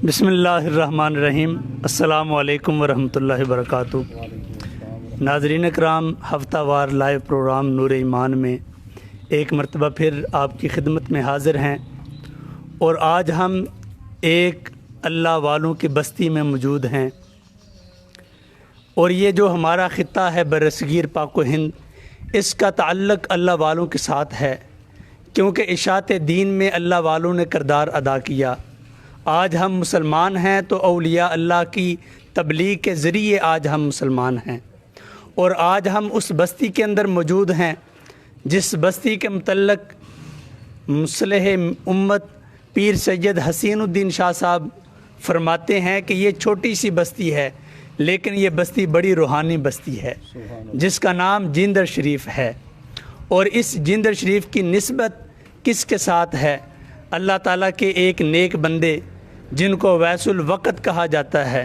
بسم اللہ الرحمن الرحیم۔ السلام علیکم ورحمۃ اللہ وبرکاتہ۔ ناظرین اکرام، ہفتہ وار لائیو پروگرام نور ایمان میں ایک مرتبہ پھر آپ کی خدمت میں حاضر ہیں، اور آج ہم ایک اللہ والوں کی بستی میں موجود ہیں، اور یہ جو ہمارا خطہ ہے برصغیر پاک و ہند، اس کا تعلق اللہ والوں کے ساتھ ہے، کیونکہ اشاعت دین میں اللہ والوں نے کردار ادا کیا۔ آج ہم مسلمان ہیں تو اولیاء اللہ کی تبلیغ کے ذریعے آج ہم مسلمان ہیں، اور آج ہم اس بستی کے اندر موجود ہیں جس بستی کے متعلق مصلح امت پیر سید حسین الدین شاہ صاحب فرماتے ہیں کہ یہ چھوٹی سی بستی ہے، لیکن یہ بستی بڑی روحانی بستی ہے، جس کا نام جیندر شریف ہے۔ اور اس جیندر شریف کی نسبت کس کے ساتھ ہے؟ اللہ تعالیٰ کے ایک نیک بندے جن کو اویس الوقت کہا جاتا ہے،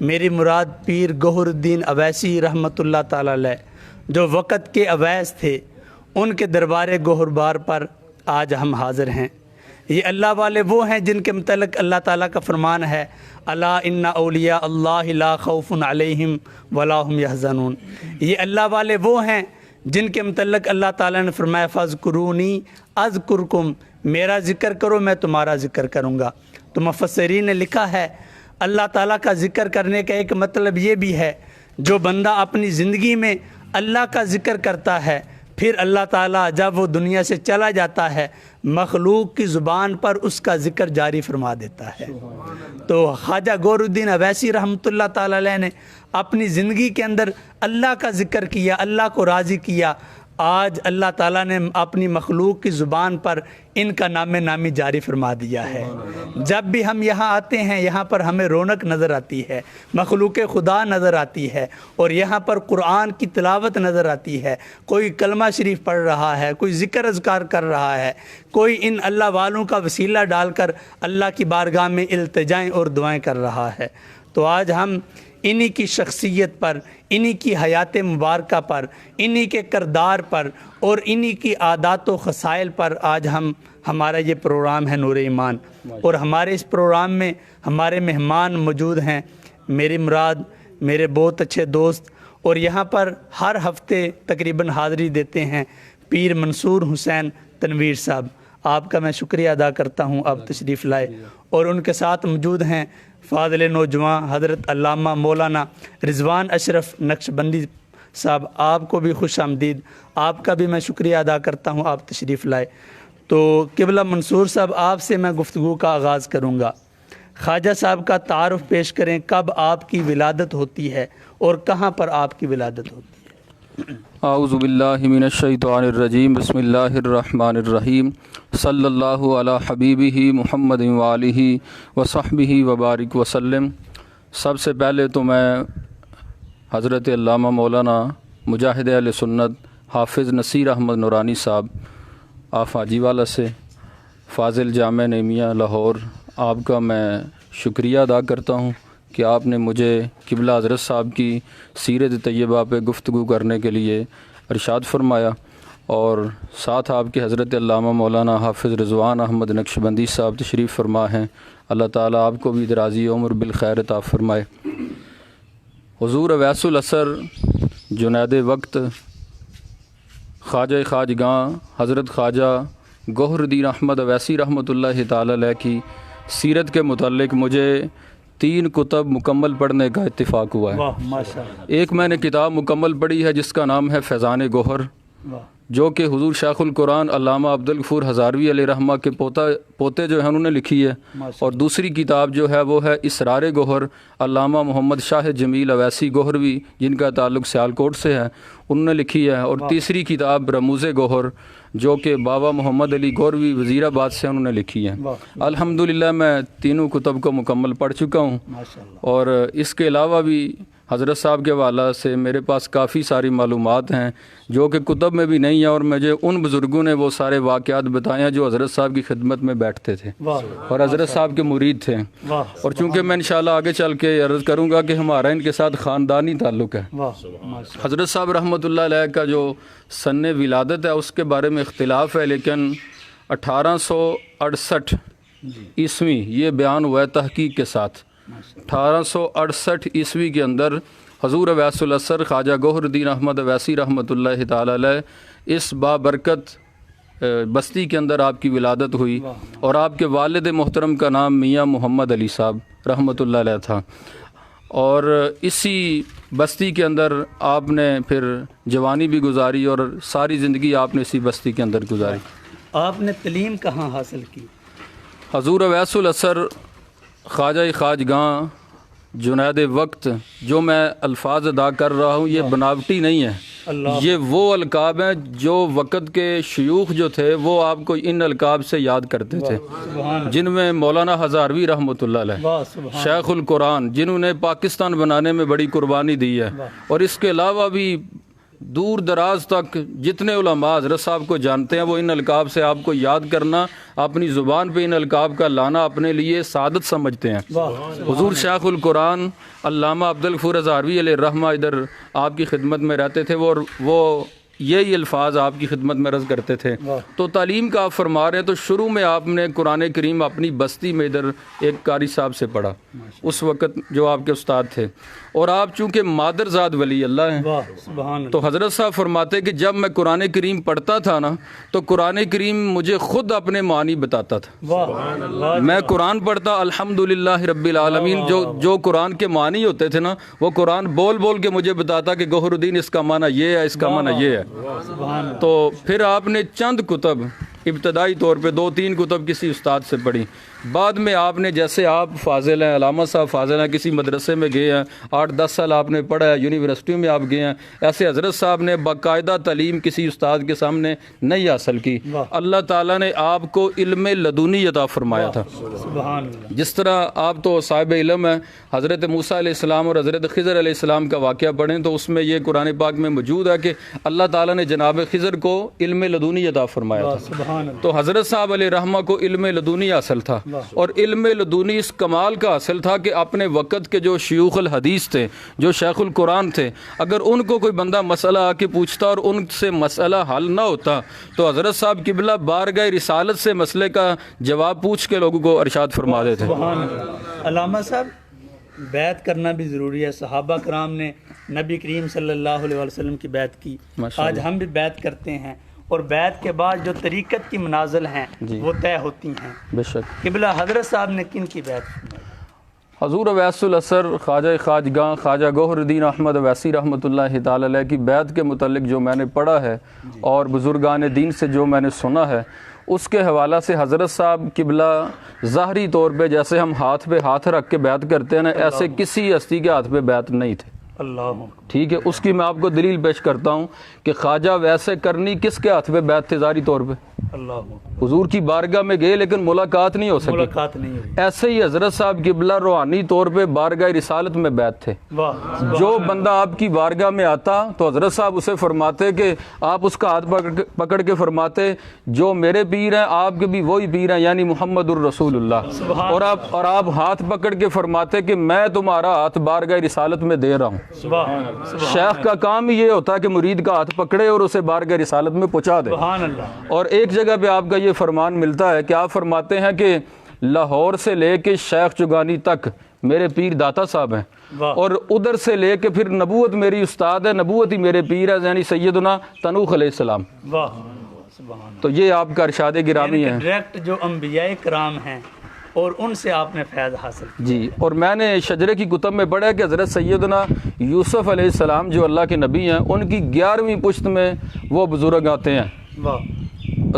میری مراد پیر گوہر الدین اویسی رحمۃ اللہ تعالیٰ علیہ، جو وقت کے اویس تھے، ان کے دربار گوہربار پر آج ہم حاضر ہیں۔ یہ اللہ والے وہ ہیں جن کے متعلق اللہ تعالیٰ کا فرمان ہے، الا ان اولیاء اللہ لا خوف علیہم ولا هم یحزنون۔ یہ اللہ والے وہ ہیں جن کے متعلق اللہ تعالیٰ نے فرمایا فاذکرونی اذکرکم، میرا ذکر کرو میں تمہارا ذکر کروں گا۔ تو مفسرین نے لکھا ہے اللہ تعالیٰ کا ذکر کرنے کا ایک مطلب یہ بھی ہے، جو بندہ اپنی زندگی میں اللہ کا ذکر کرتا ہے، پھر اللہ تعالیٰ جب وہ دنیا سے چلا جاتا ہے، مخلوق کی زبان پر اس کا ذکر جاری فرما دیتا ہے۔ تو خواجہ گوہر الدین اویسی رحمۃ اللہ تعالیٰ علیہ نے اپنی زندگی کے اندر اللہ کا ذکر کیا، اللہ کو راضی کیا۔ آج اللہ تعالیٰ نے اپنی مخلوق کی زبان پر ان کا نام نامی جاری فرما دیا ہے۔ جب بھی ہم یہاں آتے ہیں، یہاں پر ہمیں رونق نظر آتی ہے، مخلوق خدا نظر آتی ہے، اور یہاں پر قرآن کی تلاوت نظر آتی ہے، کوئی کلمہ شریف پڑھ رہا ہے، کوئی ذکر اذکار کر رہا ہے، کوئی ان اللہ والوں کا وسیلہ ڈال کر اللہ کی بارگاہ میں التجائیں اور دعائیں کر رہا ہے۔ تو آج ہم انہی کی شخصیت پر، انہی کی حیات مبارکہ پر، انہی کے کردار پر اور انہی کی عادات و خصائل پر آج ہمارا یہ پروگرام ہے نور ایمان۔ اور ہمارے اس پروگرام میں ہمارے مہمان موجود ہیں، میری مراد میرے بہت اچھے دوست، اور یہاں پر ہر ہفتے تقریباً حاضری دیتے ہیں پیر منصور حسین تنویر صاحب۔ آپ کا میں شکریہ ادا کرتا ہوں، آپ تشریف لائے۔ اور ان کے ساتھ موجود ہیں فاضل نوجوان حضرت علامہ مولانا رضوان اشرف نقشبندی صاحب، آپ کو بھی خوش آمدید، آپ کا بھی میں شکریہ ادا کرتا ہوں، آپ تشریف لائے۔ تو قبلہ منصور صاحب، آپ سے میں گفتگو کا آغاز کروں گا۔ خواجہ صاحب کا تعارف پیش کریں، کب آپ کی ولادت ہوتی ہے اور کہاں پر آپ کی ولادت ہوتی ہے؟ اعوذ باللہ من الشیطان الرجیم، بسم اللہ الرحمن الرحیم، صلی اللہ علی حبیبہ محمد وآلہ وصحبہ وبارک وسلم۔ سب سے پہلے تو میں حضرت علامہ مولانا مجاہد اہل سنت حافظ نصیر احمد نورانی صاحب آپ حاجی والا سے فاضل جامع نعیمیہ لاہور، آپ کا میں شکریہ ادا کرتا ہوں کہ آپ نے مجھے قبلہ حضرت صاحب کی سیرت طیبہ پہ گفتگو کرنے کے لیے ارشاد فرمایا، اور ساتھ آپ کے حضرت علامہ مولانا حافظ رضوان احمد نقشبندی صاحب تشریف فرما ہیں۔ اللہ تعالیٰ آپ کو بھی درازی عمر بالخیر عطا فرمائے۔ حضور اویس العصر جنید وقت خواجہ خواجگاں حضرت خواجہ گوہر الدین احمد اویسی رحمۃ اللہ تعالیٰ علیہ کی سیرت کے متعلق مجھے 3 کتب مکمل پڑھنے کا اتفاق ہوا ہے۔ واہ ماشاءاللہ۔ ایک میں نے کتاب مکمل پڑھی ہے جس کا نام ہے فیضان گوہر، جو کہ حضور شیخ القرآن علامہ عبدالغفور ہزاروی علیہ رحمہ کے پوتے جو ہیں انہوں نے لکھی ہے، اور دوسری کتاب جو ہے وہ ہے اسرار گوہر، علامہ محمد شاہ جمیل اویسی گوہروی جن کا تعلق سیالکوٹ سے ہے، انہوں نے لکھی ہے، اور تیسری کتاب رموز گوہر جو کہ بابا محمد علی گوہروی وزیر آباد سے انہوں نے لکھی ہے۔ الحمدللہ میں تینوں کتب کو مکمل پڑھ چکا ہوں، اور اس کے علاوہ بھی حضرت صاحب کے حوالہ سے میرے پاس کافی ساری معلومات ہیں جو کہ کتب میں بھی نہیں ہیں، اور مجھے ان بزرگوں نے وہ سارے واقعات بتائے ہیں جو حضرت صاحب کی خدمت میں بیٹھتے تھے اور حضرت صاحب کے مرید تھے۔ اور چونکہ میں انشاءاللہ آگے چل کے عرض کروں گا کہ ہمارا ان کے ساتھ خاندانی تعلق ہے۔ حضرت صاحب رحمۃ اللہ علیہ کا جو سن ولادت ہے اس کے بارے میں اختلاف ہے، لیکن 1868 عیسوی یہ بیان ہوا ہے تحقیق کے ساتھ۔ 1868 عیسوی کے اندر حضور اویس الاثر خواجہ گوہر الدین احمد اویسی رحمۃ اللہ تعالی علیہ اس بابرکت بستی کے اندر آپ کی ولادت ہوئی، اور آپ کے والد محترم کا نام میاں محمد علی صاحب رحمۃ اللہ علیہ تھا، اور اسی بستی کے اندر آپ نے پھر جوانی بھی گزاری اور ساری زندگی آپ نے اسی بستی کے اندر گزاری۔ آپ نے تعلیم کہاں حاصل کی؟ حضور اویس الاثر خواجہ خواجگاں جنید وقت، جو میں الفاظ ادا کر رہا ہوں یہ بناوٹی نہیں ہے، یہ وہ القاب ہیں جو وقت کے شیوخ جو تھے وہ آپ کو ان القاب سے یاد کرتے تھے، جن میں مولانا ہزاروی رحمۃ اللہ علیہ، شیخ القرآن جنہوں نے پاکستان بنانے میں بڑی قربانی دی ہے، اور اس کے علاوہ بھی دور دراز تک جتنے علماء حضرت صاحب کو جانتے ہیں وہ ان القاب سے آپ کو یاد کرنا، اپنی زبان پہ ان القاب کا لانا اپنے لیے سعادت سمجھتے ہیں۔ حضور شیخ القرآن علامہ عبدالغفور ہزاروی علیہ الرحمہ ادھر آپ کی خدمت میں رہتے تھے، وہ یہی الفاظ آپ کی خدمت میں عرض کرتے تھے۔ تو تعلیم کا آپ فرما رہے ہیں، تو شروع میں آپ نے قرآن کریم اپنی بستی میں ادھر ایک قاری صاحب سے پڑھا، اس وقت جو آپ کے استاد تھے، اور آپ چونکہ مادر زاد ولی اللہ ہیں، تو حضرت صاحب فرماتے کہ جب میں قرآن کریم پڑھتا تھا نا تو قرآن کریم مجھے خود اپنے معنی بتاتا تھا۔ میں قرآن پڑھتا الحمدللہ رب العالمین، جو قرآن کے معنی ہوتے تھے نا وہ قرآن بول بول کے مجھے بتاتا کہ گوہر الدین اس کا معنی یہ ہے، اس کا معنی یہ ہے۔ تو پھر آپ نے چند کتب ابتدائی طور پہ 2-3 کتب کسی استاد سے پڑھی، بعد میں آپ نے جیسے آپ فاضل ہیں، علامہ صاحب فاضل ہیں، کسی مدرسے میں گئے ہیں، 8-10 سال آپ نے پڑھا ہے، یونیورسٹی میں آپ گئے ہیں، ایسے حضرت صاحب نے باقاعدہ تعلیم کسی استاد کے سامنے نہیں حاصل کی۔ اللہ تعالیٰ نے آپ کو علم لدنی عطا فرمایا تھا، جس طرح آپ تو صاحب علم ہیں، حضرت موسیٰ علیہ السلام اور حضرت خضر علیہ السلام کا واقعہ پڑھیں تو اس میں یہ قرآن پاک میں موجود ہے کہ اللہ تعالیٰ نے جناب خضر کو علم لدنی عطا فرمایا تھا۔ تو حضرت صاحب علیہ رحمہ کو علم لدنی حاصل تھا، اور علم لدنی اس کمال کا حاصل تھا کہ اپنے وقت کے جو شیوخ الحدیث تھے، جو شیخ القرآن تھے، اگر ان کو کوئی بندہ مسئلہ آ کے پوچھتا اور ان سے مسئلہ حل نہ ہوتا تو حضرت صاحب قبلہ بارگاہ رسالت سے مسئلے کا جواب پوچھ کے لوگوں کو ارشاد فرما دیتے۔ علامہ صاحب بیعت کرنا بھی ضروری ہے، صحابہ کرام نے نبی کریم صلی اللہ علیہ وسلم کی بیعت کی، آج ہم بھی بیعت کرتے ہیں، اور بیعت کے بعد جو طریقت کی منازل ہیں وہ طے ہوتی ہیں۔ بے شک قبلہ حضرت صاحب نے کن کی بیعت کی؟ حضور اویس الاثر خواجہ خواجگاں خواجہ گوہر الدین احمد اویسی رحمۃ اللہ تعالی علیہ کی بیعت کے متعلق جو میں نے پڑھا ہے اور بزرگان دین سے جو میں نے سنا ہے، اس کے حوالہ سے حضرت صاحب قبلہ ظاہری طور پہ جیسے ہم ہاتھ پہ ہاتھ رکھ کے بیعت کرتے ہیں نا، ایسے کسی ہستی کے ہاتھ پہ بیعت نہیں تھے۔ اللہ ٹھیک ہے، اس کی میں آپ کو دلیل پیش کرتا ہوں کہ خواجہ ویسے کرنی کس کے ہاتھ پہ بیعت تھے ظاہری طور پہ؟ اللہ حضور کی بارگاہ میں گئے لیکن ملاقات نہیں ہو سکی، ملاقات نہیں ہوئی۔ ایسے ہی حضرت صاحب قبلہ روحانی طور پہ بارگاہ رسالت میں بیعت تھے۔ جو بندہ آپ کی بارگاہ میں آتا تو حضرت صاحب اسے فرماتے کہ آپ اس کا ہاتھ پکڑ کے فرماتے جو میرے پیر ہیں آپ کے بھی وہی پیر ہیں، یعنی محمد الرسول اللہ، اور آپ ہاتھ پکڑ کے فرماتے کہ میں تمہارا ہاتھ بارگاہ رسالت میں دے رہا ہوں۔ شیخ کا کام ہی یہ ہوتا ہے کہ مرید کا ہاتھ پکڑے اور اسے بارگاہ رسالت میں پہنچا دے۔ اور ایک جگہ پہ آپ کا یہ فرمان ملتا ہے کہ آپ فرماتے ہیں کہ لاہور سے لے کے شیخ چگانی تک میرے پیر داتا صاحب ہیں، اور ادھر سے لے کے پھر نبوت میری استاد ہے، نبوت ہی میرے پیر ہے، یعنی سیدنا تنوخ علیہ السلام۔ تو یہ آپ کا ارشاد گرامی ہے، ڈائریکٹ جو انبیاء کرام ہیں اور ان سے آپ نے فیض حاصل کیا۔ جی، اور میں نے شجرے کی کتب میں پڑھا کہ حضرت سیدنا یوسف علیہ السلام جو اللہ کے نبی ہیں، ان کی 11ویں پشت میں وہ بزرگ آتے ہیں،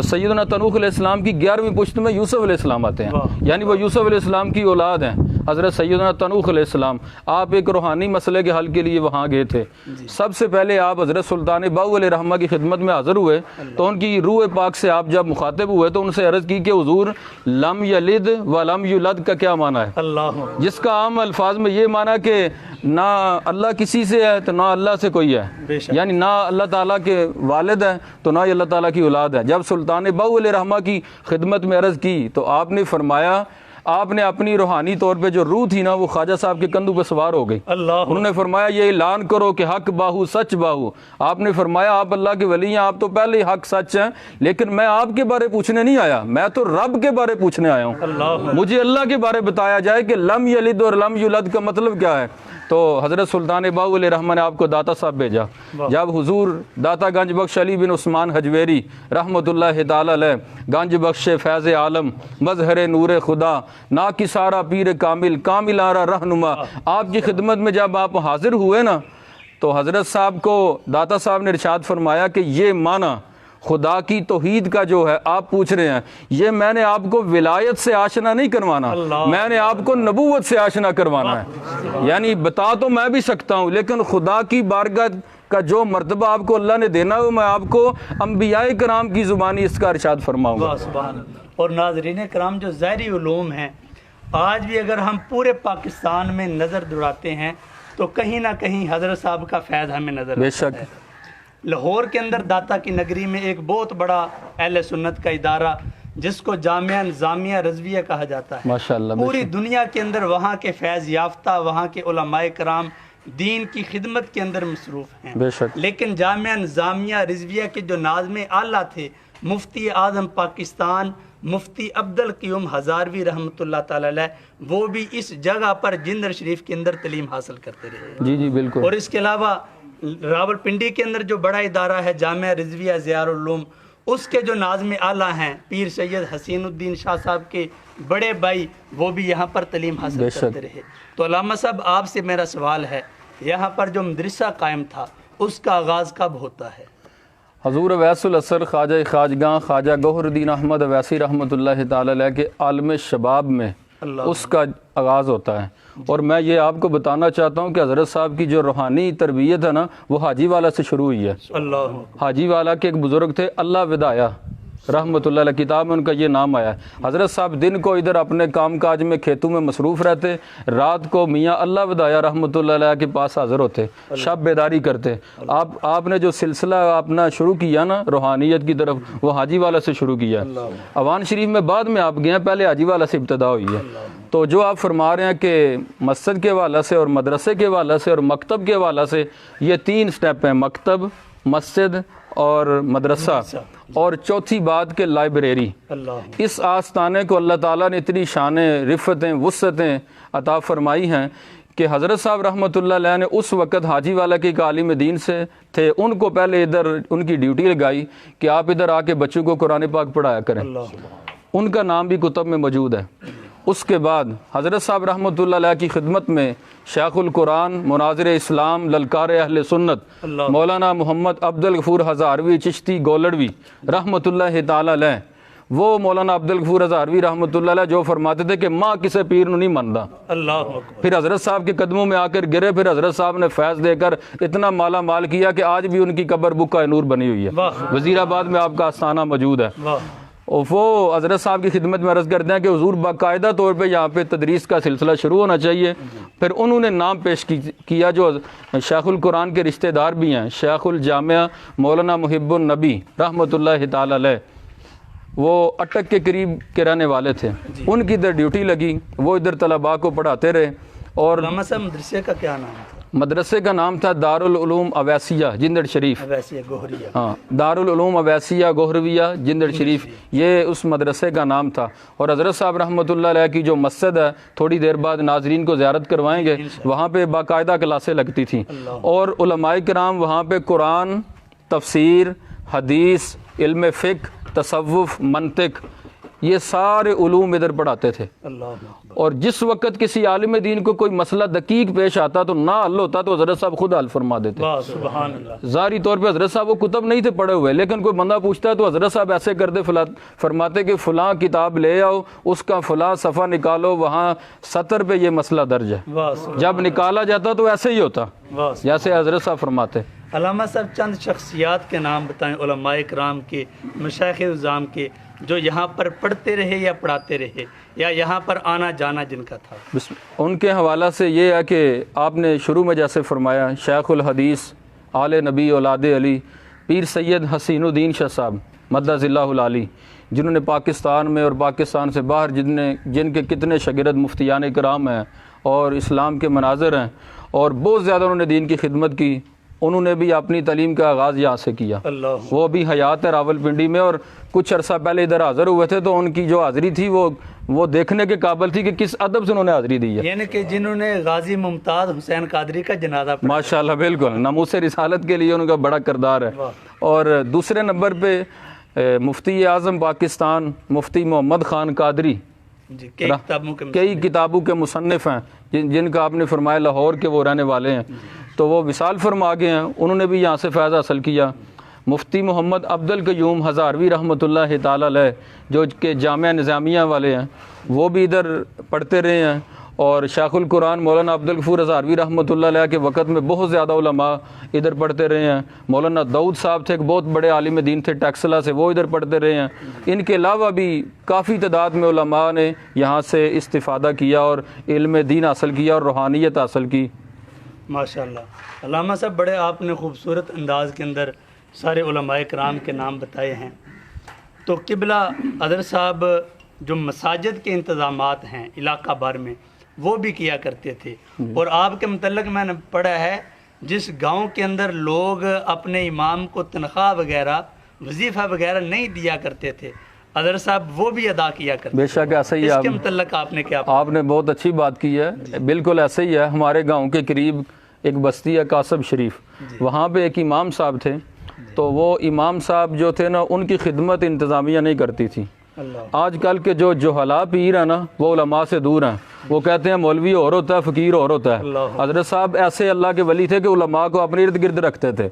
سیدنا تنوخ علیہ السلام کی 11ویں پشت میں یوسف علیہ السلام آتے ہیں، یعنی وہ یوسف علیہ السلام کی اولاد ہیں حضرت سیدنا تنوخ علیہ السلام۔ آپ ایک روحانی مسئلے کے حل کے لیے وہاں گئے تھے، سب سے پہلے آپ حضرت سلطان باؤ علیہ رحمہ کی خدمت میں حاضر ہوئے، تو ان کی روح پاک سے آپ جب مخاطب ہوئے تو ان سے عرض کی کہ حضور لم یلد و لم یولد کا کیا معنی ہے؟ اللہ، جس کا عام الفاظ میں یہ معنی کہ نہ اللہ کسی سے ہے تو نہ اللہ سے کوئی ہے، یعنی نہ اللہ تعالیٰ کے والد ہے تو نہ اللہ تعالیٰ کی اولاد ہے۔ جب سلطان باؤ علیہ رحمہ کی خدمت میں عرض کی تو آپ نے فرمایا آپ نے اپنی روحانی طور پہ جو روح تھی نا وہ خواجہ صاحب کے کندھوں پہ سوار ہو گئی. انہوں نے فرمایا یہ اعلان کرو کہ حق باہو سچ باہو. آپ نے فرمایا آپ اللہ کے ولی ہیں, آپ تو پہلے ہی حق سچ ہیں, لیکن میں آپ کے بارے پوچھنے نہیں آیا, میں تو رب کے بارے پوچھنے آیا ہوں. مجھے اللہ کے بارے بتایا جائے کہ لم یلد اور لم یولد کا مطلب کیا ہے. تو حضرت سلطان باہو علیہ رحمہ نے آپ کو داتا صاحب بھیجا. جب حضور داتا گنج بخش علی بن عثمان حجویری رحمۃ اللہ تعالی علیہ, گنج بخش فیض عالم, مظہر نور خدا, نا کسارا پیر کامل, کامل آرا رہنما, آپ کی خدمت میں جب آپ حاضر ہوئے نا تو حضرت صاحب کو داتا صاحب نے ارشاد فرمایا کہ یہ معنی خدا کی توحید کا جو ہے آپ پوچھ رہے ہیں, یہ میں نے آپ کو ولایت سے آشنا نہیں کروانا, میں نے آپ کو نبوت سے آشنا کروانا ہے. یعنی بتا تو میں بھی سکتا ہوں, لیکن خدا کی بارگاہ کا جو مرتبہ آپ کو اللہ نے دینا ہے میں آپ کو انبیاء کرام کی زبانی اس کا ارشاد فرماؤں گا. سبحان اللہ. اور ناظرین کرام, جو ظاہری علوم ہیں آج بھی اگر ہم پورے پاکستان میں نظر دوڑاتے ہیں تو کہیں نہ کہیں حضرت صاحب کا فیض ہمیں نظر بے آتا شک. ہے. لاہور کے اندر داتا کی نگری میں ایک بہت بڑا اہل سنت کا ادارہ جس کو جامعہ نظامیہ رضویہ کہا جاتا ہے, ماشاءاللہ, پوری دنیا کے اندر وہاں کے فیض یافتہ, وہاں کے علماء کرام دین کی خدمت کے اندر مصروف ہیں. بے شک. لیکن جامعہ نظامیہ رضویہ کے جو ناظم اعلیٰ تھے مفتی اعظم پاکستان مفتی عبدالقیوم ہزاروی رحمۃ اللہ تعالی علیہ, وہ بھی اس جگہ پر جندر شریف کے اندر تعلیم حاصل کرتے رہے. جی جی بالکل. اور اس کے علاوہ راول پنڈی کے اندر جو بڑا ادارہ ہے جامعہ رضویہ ضیاء العلوم, اس کے جو ناظم اعلیٰ ہیں پیر سید حسین الدین شاہ صاحب کے بڑے بھائی, وہ بھی یہاں پر تعلیم حاصل کرتے رہے. تو علامہ صاحب آپ سے میرا سوال ہے, یہاں پر جو مدرسہ قائم تھا اس کا آغاز کب ہوتا ہے؟ حضور اویس الاثر خواجہ خواجگاں خواجہ گوہر الدین احمد اویسی رحمۃ اللہ تعالی علیہ کے عالم شباب میں اس کا آغاز ہوتا ہے. اور میں یہ آپ کو بتانا چاہتا ہوں کہ حضرت صاحب کی جو روحانی تربیت ہے نا وہ حاجی والا سے شروع ہوئی ہے. اللہ حاجی والا کے ایک بزرگ تھے اللہ ودایا رحمۃ اللہ علیہ, کتاب میں ان کا یہ نام آیا ہے. حضرت صاحب دن کو ادھر اپنے کام کاج میں کھیتوں میں مصروف رہتے, رات کو میاں اللہ ودایا رحمۃ اللہ علیہ کے پاس حاضر ہوتے, شب بیداری کرتے. آپ نے جو سلسلہ اپنا شروع کیا نا روحانیت کی طرف, وہ حاجی والا سے شروع کیا. اوان شریف میں بعد میں آپ گئے ہیں, پہلے حاجی والا سے ابتدا ہوئی ہے. تو جو آپ فرما رہے ہیں کہ مسجد کے حوالے سے اور مدرسے کے حوالے سے اور مکتب کے حوالے سے, یہ 3 سٹیپ ہیں, مکتب, مسجد اور مدرسہ, اور چوتھی بات کہ لائبریری. اس آستانے کو اللہ تعالیٰ نے اتنی شانیں, رفتیں, وسعتیں عطا فرمائی ہیں کہ حضرت صاحب رحمۃ اللہ علیہ نے اس وقت حاجی والا کے ایک عالم دین سے تھے, ان کو پہلے ادھر ان کی ڈیوٹی لگائی کہ آپ ادھر آ کے بچوں کو قرآن پاک پڑھایا کریں. ان کا نام بھی کتب میں موجود ہے. اس کے بعد حضرت صاحب رحمۃ اللہ علیہ کی خدمت میں شیخ القرآن, مناظر اسلام, للکار اہل سنت مولانا محمد عبدالغفور ہزاروی چشتی گولڑوی رحمۃ اللہ تعالی علیہ, وہ مولانا عبدالغفور ہزاروی رحمۃ اللہ علیہ جو فرماتے تھے کہ ماں کسے پیر نو نہیں مندا. پھر حضرت صاحب کے قدموں میں آ کر گرے, پھر حضرت صاحب نے فیض دے کر اتنا مالا مال کیا کہ آج بھی ان کی قبر بکا نور بنی ہوئی ہے. وزیر آباد میں آپ کا آستانہ موجود ہے. اور وہ حضرت صاحب کی خدمت میں عرض کرتے ہیں کہ حضور باقاعدہ طور پہ یہاں پہ تدریس کا سلسلہ شروع ہونا چاہیے. پھر انہوں نے نام پیش کیا جو شیخ القرآن کے رشتہ دار بھی ہیں, شیخ الجامعہ مولانا محب النبی رحمۃ اللہ تعالی علیہ, وہ اٹک کے قریب کے رہنے والے تھے. ان کی ادھر ڈیوٹی لگی, وہ ادھر طلباء کو پڑھاتے رہے. اور مدرسے کا کیا نام تھا؟ مدرسے کا نام تھا دارالعلوم اویسیہ جندر شریف. ہاں, دارالعلوم اویسیہ گوہرویہ جندر شریف, یہ اس مدرسے کا نام تھا. اور حضرت صاحب رحمۃ اللہ علیہ کی جو مسجد ہے, تھوڑی دیر بعد ناظرین کو زیارت کروائیں گے, وہاں پہ باقاعدہ کلاسیں لگتی تھیں. اور علماء کرام وہاں پہ قرآن, تفسیر, حدیث, علم فقہ, تصوف, منطق, یہ سارے علوم ادھر پڑھاتے تھے. اور جس وقت کسی عالم دین کو کوئی مسئلہ دقیق پیش آتا تو نہ حل ہوتا تو حضرت صاحب خود حل فرما دیتے. ظاہری طور پہ حضرت صاحب وہ کتب نہیں تھے پڑھے ہوئے, لیکن کوئی بندہ پوچھتا ہے تو حضرت صاحب ایسے کرتے فرماتے کہ فلاں کتاب لے آؤ, اس کا فلاں صفحہ نکالو, وہاں سطر پہ یہ مسئلہ درج ہے. جب نکالا جاتا تو ایسے ہی ہوتا جیسے حضرت صاحب فرماتے. علامہ صاحب چند شخصیات کے نام بتائیں علماء کرام کے, مشائخ اعظام کے, جو یہاں پر پڑھتے رہے یا پڑھاتے رہے یا یہاں پر آنا جانا جن کا تھا. ان کے حوالہ سے یہ ہے کہ آپ نے شروع میں جیسے فرمایا, شیخ الحدیث آل نبی اولاد علی پیر سید حسین الدین شاہ صاحب مدذ اللہ العالی, جنہوں نے پاکستان میں اور پاکستان سے باہر جن کے کتنے شاگرد مفتیان کرام ہیں اور اسلام کے مناظر ہیں، اور بہت زیادہ انہوں نے دین کی خدمت کی، انہوں نے بھی اپنی تعلیم کا آغاز یہاں سے کیا۔ وہ بھی حیات ہے راولپنڈی میں، اور کچھ عرصہ پہلے ادھر حاضر ہوئے تھے تو ان کی جو حاضری تھی وہ دیکھنے کے قابل تھی کہ کس ادب سے انہوں نے حاضری دی ہے، یعنی کہ جنہوں نے غازی ممتاز حسین قادری کا جنازہ پڑھا۔ ماشاءاللہ، بالکل ناموس رسالت کے لیے ان کا بڑا کردار ہے۔ اور دوسرے نمبر پہ مفتی اعظم پاکستان مفتی محمد خان قادری، جی، کئی کتابوں کے مصنف ہیں، جن کا آپ نے فرمایا لاہور کے وہ رہنے والے ہیں، تو وہ وصال فرما گئے ہیں، انہوں نے بھی یہاں سے فیض حاصل کیا۔ مفتی محمد عبد القیوم ہزاروی رحمۃ اللہ تعالی علیہ، جو کہ جامعہ نظامیہ والے ہیں، وہ بھی ادھر پڑھتے رہے ہیں، اور شیخ القرآن مولانا عبدالغفور ہزاروی رحمۃ اللہ علیہ کے وقت میں بہت زیادہ علماء ادھر پڑھتے رہے ہیں۔ مولانا داؤد صاحب تھے، ایک بہت بڑے عالم دین تھے ٹیکسلا سے، وہ ادھر پڑھتے رہے ہیں۔ ان کے علاوہ بھی کافی تعداد میں علماء نے یہاں سے استفادہ کیا اور علم دین حاصل کیا اور روحانیت حاصل کی۔ ماشاءاللہ علامہ صاحب، بڑے آپ نے خوبصورت انداز کے اندر سارے علماء کرام کے نام بتائے ہیں۔ تو قبلہ اظہر صاحب جو مساجد کے انتظامات ہیں علاقہ بھر میں، وہ بھی کیا کرتے تھے، اور آپ کے متعلق میں نے پڑھا ہے جس گاؤں کے اندر لوگ اپنے امام کو تنخواہ وغیرہ وظیفہ وغیرہ نہیں دیا کرتے تھے، اظہر صاحب وہ بھی ادا کیا کرتے بے شک ایسا ہی اس ہے۔ کے متعلق آپ نے کیا؟ آپ نے بہت اچھی بات کی ہے، بالکل ایسا ہی ہے۔ ہمارے گاؤں کے قریب ایک بستی ہے قاسب شریف، وہاں پہ ایک امام صاحب تھے، تو وہ امام صاحب جو تھے نا، ان کی خدمت انتظامیہ نہیں کرتی تھی۔ آج کل کے جو جہلا پیر ہیں نا، وہ علماء سے دور ہیں، وہ کہتے ہیں مولوی اور ہوتا ہے، فقیر اور ہوتا ہے۔ حضرت صاحب ایسے اللہ کے ولی تھے کہ علماء کو اپنے ارد گرد رکھتے تھے۔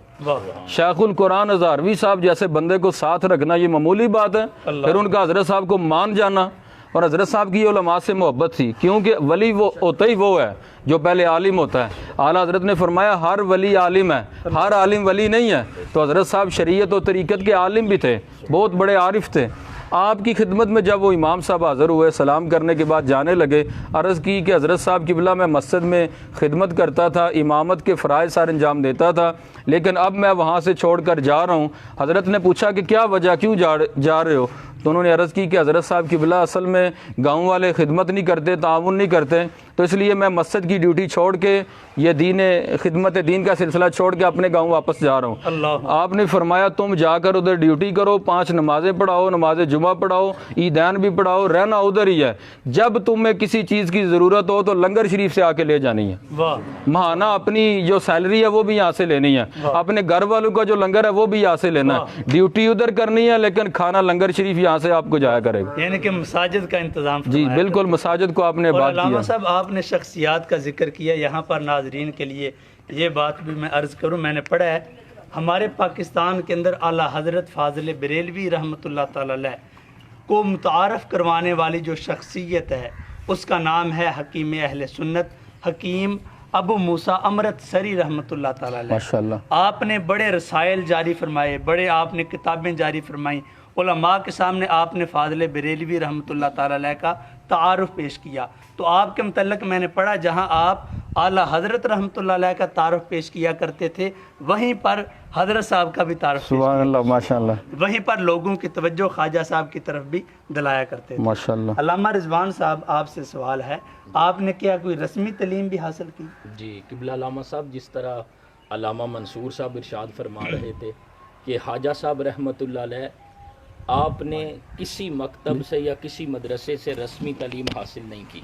شیخ القرآن ہزاروی صاحب جیسے بندے کو ساتھ رکھنا یہ معمولی بات ہے، پھر ان کا حضرت صاحب کو مان جانا، اور حضرت صاحب کی علماء سے محبت تھی، کیونکہ ولی وہ ہوتا ہی وہ ہے جو پہلے عالم ہوتا ہے۔ اعلیٰ حضرت نے فرمایا ہر ولی عالم ہے، ہر عالم ولی نہیں ہے، تو حضرت صاحب شریعت و طریقت کے عالم بھی تھے، بہت بڑے عارف تھے۔ آپ کی خدمت میں جب وہ امام صاحب حاضر ہوئے، سلام کرنے کے بعد جانے لگے، عرض کی کہ حضرت صاحب قبلہ میں مسجد میں خدمت کرتا تھا، امامت کے فرائض سارے انجام دیتا تھا، لیکن اب میں وہاں سے چھوڑ کر جا رہا ہوں۔ حضرت نے پوچھا کہ کیا وجہ، کیوں جا رہے ہو؟ تو انہوں نے عرض کی کہ حضرت صاحب قبلہ اصل میں گاؤں والے خدمت نہیں کرتے، تعاون نہیں کرتے، تو اس لیے میں مسجد کی ڈیوٹی چھوڑ کے یہ خدمت دین کا سلسلہ چھوڑ کے اپنے گاؤں واپس جا رہا ہوں۔ آپ نے فرمایا تم جا کر ادھر ڈیوٹی کرو، 5 نمازیں پڑھاؤ، نماز جمعہ پڑھاؤ، عیدین بھی پڑھاؤ، رہنا ادھر ہی ہے، جب تمہیں کسی چیز کی ضرورت ہو تو لنگر شریف سے آ کے لے جانی ہے، ماہانہ اپنی جو سیلری ہے وہ بھی یہاں سے لینی ہے، اپنے گھر والوں کا جو لنگر ہے وہ بھی یہاں سے لینا ہے، ڈیوٹی ادھر کرنی ہے لیکن کھانا لنگر شریف یہاں سے آپ کو جایا کرے گا۔ یعنی کہ مساجد کا انتظام۔ جی بالکل، مساجد کو آپ نے بات علامہ کیا۔ صاحب آپ نے شخصیات کا ذکر کیا، یہاں پر ناظرین کے لیے یہ بات بھی میں عرض کروں، میں نے پڑھا ہے ہمارے پاکستان کے اندر اعلیٰ حضرت فاضل بریلوی رحمۃ اللہ تعالی علیہ کو متعارف کروانے والی جو شخصیت ہے اس کا نام ہے حکیم اہل سنت حکیم ابو موسیٰ امرت سری رحمۃ اللہ تعالی علیہ۔ ماشاءاللہ، آپ نے بڑے رسائل جاری فرمائے، بڑے آپ نے کتابیں جاری فرمائیں، علماء کے سامنے آپ نے فاضل بریلوی رحمۃ اللہ تعالی علیہ کا تعارف پیش کیا۔ تو آپ کے متعلق میں نے پڑھا جہاں آپ اعلیٰ حضرت رحمۃ اللہ علیہ کا تعارف پیش کیا کرتے تھے، وہیں پر حضرت صاحب کا بھی تعارف پیش سبحان اللہ، ماشاءاللہ، وہیں پر لوگوں کی توجہ خواجہ صاحب کی طرف بھی دلایا کرتے تھے۔ ماشاءاللہ۔ علامہ رضوان صاحب آپ سے سوال ہے، آپ نے کیا کوئی رسمی تعلیم بھی حاصل کی؟ جی قبلہ علامہ صاحب، جس طرح علامہ منصور صاحب ارشاد فرما رہے تھے کہ خواجہ صاحب رحمۃ اللہ علیہ آپ نے کسی مکتب سے یا کسی مدرسے سے رسمی تعلیم حاصل نہیں کی۔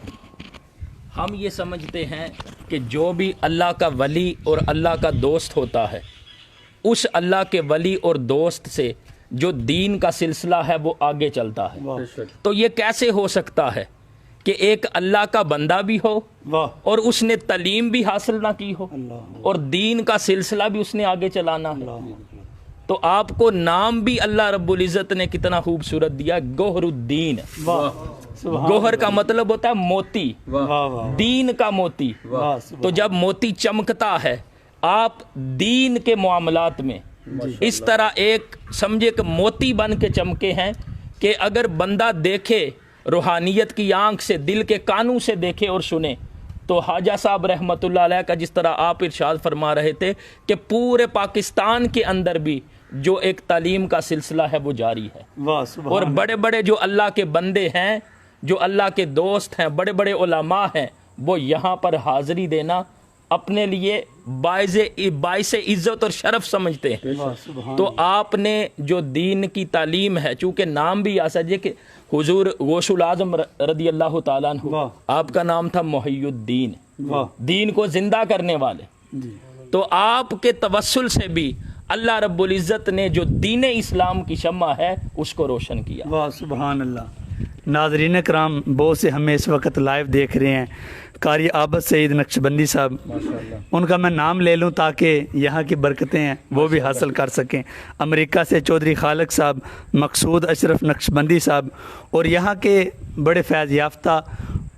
ہم یہ سمجھتے ہیں کہ جو بھی اللہ کا ولی اور اللہ کا دوست ہوتا ہے، اس اللہ کے ولی اور دوست سے جو دین کا سلسلہ ہے وہ آگے چلتا ہے۔ تو یہ کیسے ہو سکتا ہے کہ ایک اللہ کا بندہ بھی ہو اور اس نے تعلیم بھی حاصل نہ کی ہو اور دین کا سلسلہ بھی اس نے آگے چلانا ہے؟ تو آپ کو نام بھی اللہ رب العزت نے کتنا خوبصورت دیا، گوہر الدین۔ گوہر کا مطلب ہوتا ہے موتی، دین کا موتی۔ تو جب موتی چمکتا ہے آپ دین کے معاملات میں اس طرح ایک سمجھے کہ موتی بن کے چمکے ہیں کہ اگر بندہ دیکھے روحانیت کی آنکھ سے، دل کے کانوں سے دیکھے اور سنے، تو خواجہ صاحب رحمۃ اللہ علیہ کا جس طرح آپ ارشاد فرما رہے تھے کہ پورے پاکستان کے اندر بھی جو ایک تعلیم کا سلسلہ ہے وہ جاری ہے. واہ سبحان اور بڑے بڑے جو اللہ کے بندے ہیں، جو اللہ کے دوست ہیں، بڑے بڑے علماء ہیں، وہ یہاں پر حاضری دینا اپنے لیے باعث عزت اور شرف سمجھتے ہیں. واہ سبحان تو آپ نے جو دین کی تعلیم ہے، چونکہ نام بھی آ سکے کہ حضور غوث الاعظم رضی اللہ تعالیٰ عنہ، واہ. آپ کا نام تھا محی الدین، واہ دین کو زندہ کرنے والے. جی تو آپ کے توسل سے بھی اللہ رب العزت نے جو دین اسلام کی شمع ہے اس کو روشن کیا. واہ سبحان اللہ. ناظرین کرام، بہت سے ہمیں اس وقت لائیو دیکھ رہے ہیں. قاری عابد سعید نقشبندی صاحب، ان کا میں نام لے لوں تاکہ یہاں کی برکتیں ہیں وہ بھی حاصل کر سکیں. امریکہ سے چودھری خالق صاحب، مقصود اشرف نقشبندی صاحب، اور یہاں کے بڑے فیض یافتہ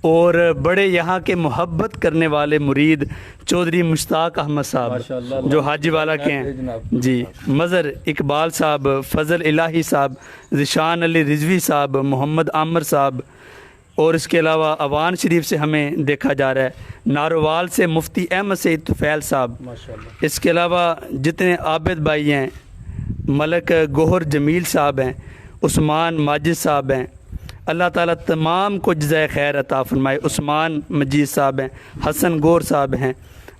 اور بڑے یہاں کے محبت کرنے والے مرید چودھری مشتاق احمد صاحب جو حاجی والا کے ہیں، جی، مظہر اقبال صاحب، فضل الہی صاحب، ذیشان علی رضوی صاحب، محمد عامر صاحب، اور اس کے علاوہ اوان شریف سے ہمیں دیکھا جا رہا ہے، ناروال سے مفتی احمد سعید طفیل صاحب، اس کے علاوہ جتنے عابد بھائی ہیں، ملک گوہر جمیل صاحب ہیں، عثمان ماجد صاحب ہیں، اللہ تعالیٰ تمام کو جزائے خیر عطا فرمائے. عثمان مجید صاحب ہیں، حسن گور صاحب ہیں،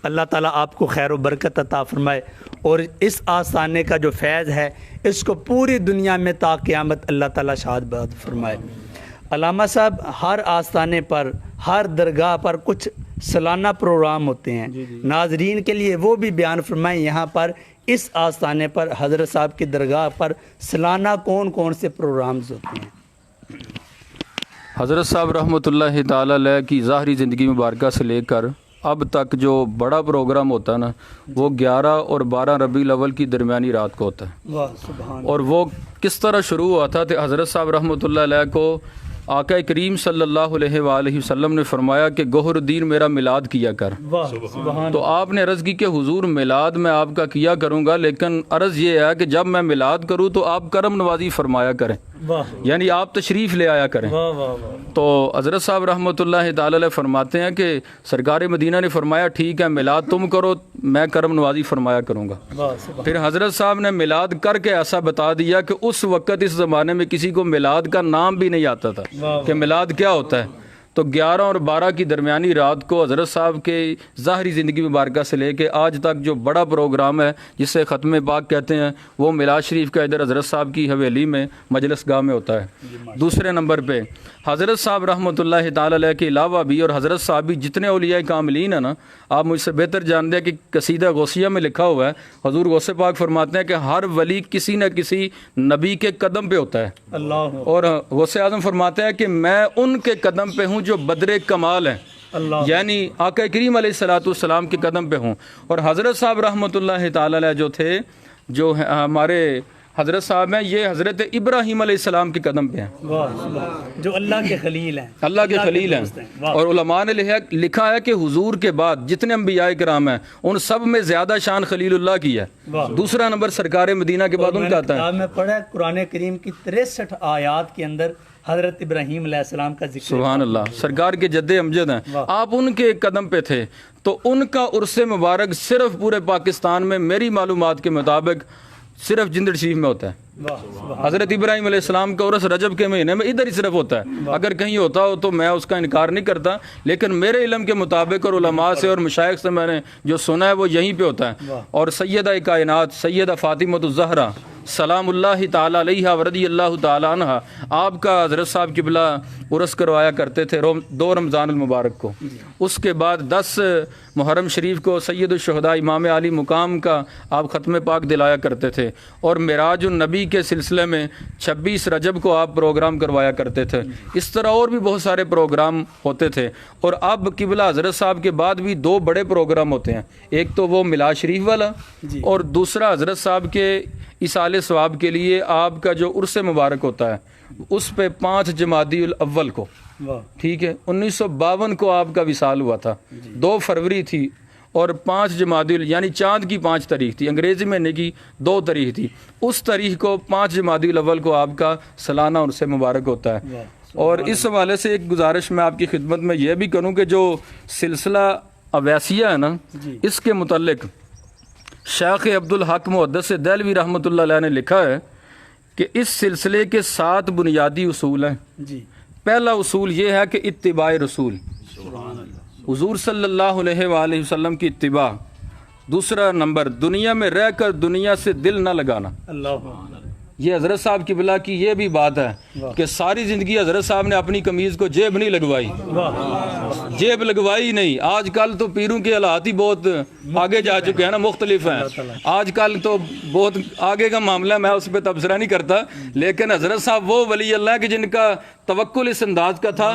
اللہ تعالیٰ آپ کو خیر و برکت عطا فرمائے، اور اس آستانے کا جو فیض ہے اس کو پوری دنیا میں تا قیامت اللہ تعالیٰ شاد باد فرمائے. علامہ صاحب، ہر آستانے پر، ہر درگاہ پر کچھ سالانہ پروگرام ہوتے ہیں، ناظرین کے لیے وہ بھی بیان فرمائیں. یہاں پر اس آستانے پر حضرت صاحب کی درگاہ پر سالانہ کون کون سے پروگرامز ہوتے ہیں؟ حضرت صاحب رحمۃ اللہ تعالی علیہ کی ظاہری زندگی مبارکہ سے لے کر اب تک جو بڑا پروگرام ہوتا ہے نا، وہ 11 اور 12 ربیع الاول کی درمیانی رات کو ہوتا ہے. واہ سبحان. اور وہ کس طرح شروع ہوا تھا کہ حضرت صاحب رحمۃ اللہ علیہ کو آقا کریم صلی اللہ علیہ وآلہ وسلم نے فرمایا کہ گوہر الدین میرا میلاد کیا کر. واہ سبحان. تو آپ نے عرض کی کہ حضور میلاد میں آپ کا کیا کروں گا، لیکن عرض یہ ہے کہ جب میں میلاد کروں تو آپ کرم نوازی فرمایا کریں، واہ یعنی آپ تشریف لے آیا کریں. واہ واہ واہ. تو حضرت صاحب رحمۃ اللہ تعالی علیہ فرماتے ہیں کہ سرکار مدینہ نے فرمایا ٹھیک ہے میلاد تم کرو، میں کرم نوازی فرمایا کروں گا. واہ سبحان. پھر حضرت صاحب نے میلاد کر کے ایسا بتا دیا کہ اس وقت اس زمانے میں کسی کو میلاد کا نام بھی نہیں آتا تھا کہ میلاد کیا ہوتا ہے. تو 11 اور 12 کی درمیانی رات کو حضرت صاحب کے ظاہری زندگی مبارکہ سے لے کے آج تک جو بڑا پروگرام ہے جسے ختم پاک کہتے ہیں، وہ میلاد شریف کا ادھر حضرت صاحب کی حویلی میں مجلس گاہ میں ہوتا ہے. دوسرے نمبر پہ حضرت صاحب رحمۃ اللہ تعالی علیہ کے علاوہ بھی اور حضرت صاحب بھی جتنے اولیاء کاملین ہیں نا، آپ مجھ سے بہتر جانتے ہیں کہ قصیدہ غوثیہ میں لکھا ہوا ہے، حضور غوث پاک فرماتے ہیں کہ ہر ولی کسی نہ کسی نبی کے قدم پہ ہوتا ہے. اللہ. اور غوث اعظم فرماتے ہیں کہ میں ان کے قدم پہ ہوں جو بدر کمال ہیں، اللہ. یعنی آقا کریم علیہ الصلوۃ والسلام کے قدم پہ ہوں. اور حضرت صاحب رحمۃ اللہ تعالی علیہ جو تھے، جو ہمارے حضرت صاحب ہیں، یہ حضرت ابراہیم علیہ السلام کے قدم پہ ہیں. واہ سبحان. جو اللہ کے خلیل ہیں، اللہ کے خلیل ہیں. واہ. اور علماء نے لکھا ہے کہ حضور کے بعد جتنے انبیاء کرام ہیں ان سب میں زیادہ شان خلیل اللہ کی ہے. واہ. دوسرا نمبر سرکار مدینہ کے بعد ان کا آتا ہے. کتاب میں پڑھا ہے قرآن کریم کی 63 آیات کے اندر حضرت ابراہیم علیہ السلام کا ذکر. سبحان اللہ. سرکار کے جد امجد ہیں، آپ ان کے قدم پہ تھے. تو ان کا عرس مبارک صرف پورے پاکستان میں میری معلومات کے مطابق صرف جندر شریف میں ہوتا ہے. واہ سبحان. حضرت ابراہیم علیہ السلام کا عرس رجب کے مہینے میں ادھر ہی صرف ہوتا ہے. اگر کہیں ہوتا ہو تو میں اس کا انکار نہیں کرتا، لیکن میرے علم کے مطابق اور علماء سے اور مشائخ سے میں نے جو سنا ہے وہ یہیں پہ ہوتا ہے. اور سیدہ کائنات سیدہ فاطمہ الزہرا سلام اللہ تعالیٰ علیہ ورضی اللہ تعالیٰ عنہ، آپ کا حضرت صاحب قبلہ عرس کروایا کرتے تھے 2 رمضان المبارک کو. اس کے بعد 10 محرم شریف کو سید الشہداء امام علی مقام کا آپ ختم پاک دلایا کرتے تھے. اور معراج النبی کے سلسلے میں 26 رجب کو آپ پروگرام کروایا کرتے تھے. اس طرح اور بھی بہت سارے پروگرام ہوتے تھے. اور اب قبلہ حضرت صاحب کے بعد بھی 2 بڑے پروگرام ہوتے ہیں، ایک تو وہ میلاد شریف والا اور دوسرا حضرت صاحب کے اصال ثواب کے لیے آپ کا جو عرس مبارک ہوتا ہے اس پہ 5 جمادی الاول کو، ٹھیک ہے، 1952 کو آپ کا وصال ہوا تھا. 2 فروری تھی اور 5 جمادی یعنی چاند کی 5 تاریخ تھی، انگریزی مہینے کی 2 تاریخ تھی. اس تاریخ کو 5 جمادی الاول کو آپ کا سالانہ عرس مبارک ہوتا ہے. اور اس حوالے سے ایک گزارش میں آپ کی خدمت میں یہ بھی کروں کہ جو سلسلہ اویسیہ ہے نا، اس کے متعلق شیخ عبدالحق محدث دہلوی رحمۃ اللہ علیہ نے لکھا ہے کہ اس سلسلے کے 7 بنیادی اصول ہیں. جی. پہلا اصول یہ ہے کہ اتباع رسول، حضور صلی اللہ علیہ وآلہ وسلم کی اتباع. دوسرا نمبر، دنیا میں رہ کر دنیا سے دل نہ لگانا. اللہ. یہ حضرت صاحب کی بلا کی یہ بھی بات ہے کہ ساری زندگی حضرت صاحب نے اپنی قمیض کو جیب نہیں لگوائی، جیب لگوائی نہیں. آج کل تو پیروں کے حالات ہی بہت آگے جا چکے ہیں نا، مختلف ہیں. آج کل تو بہت آگے کا معاملہ ہے، میں اس پہ تبصرہ نہیں کرتا، لیکن حضرت صاحب وہ ولی اللہ کے جن کا توکل اس انداز کا تھا.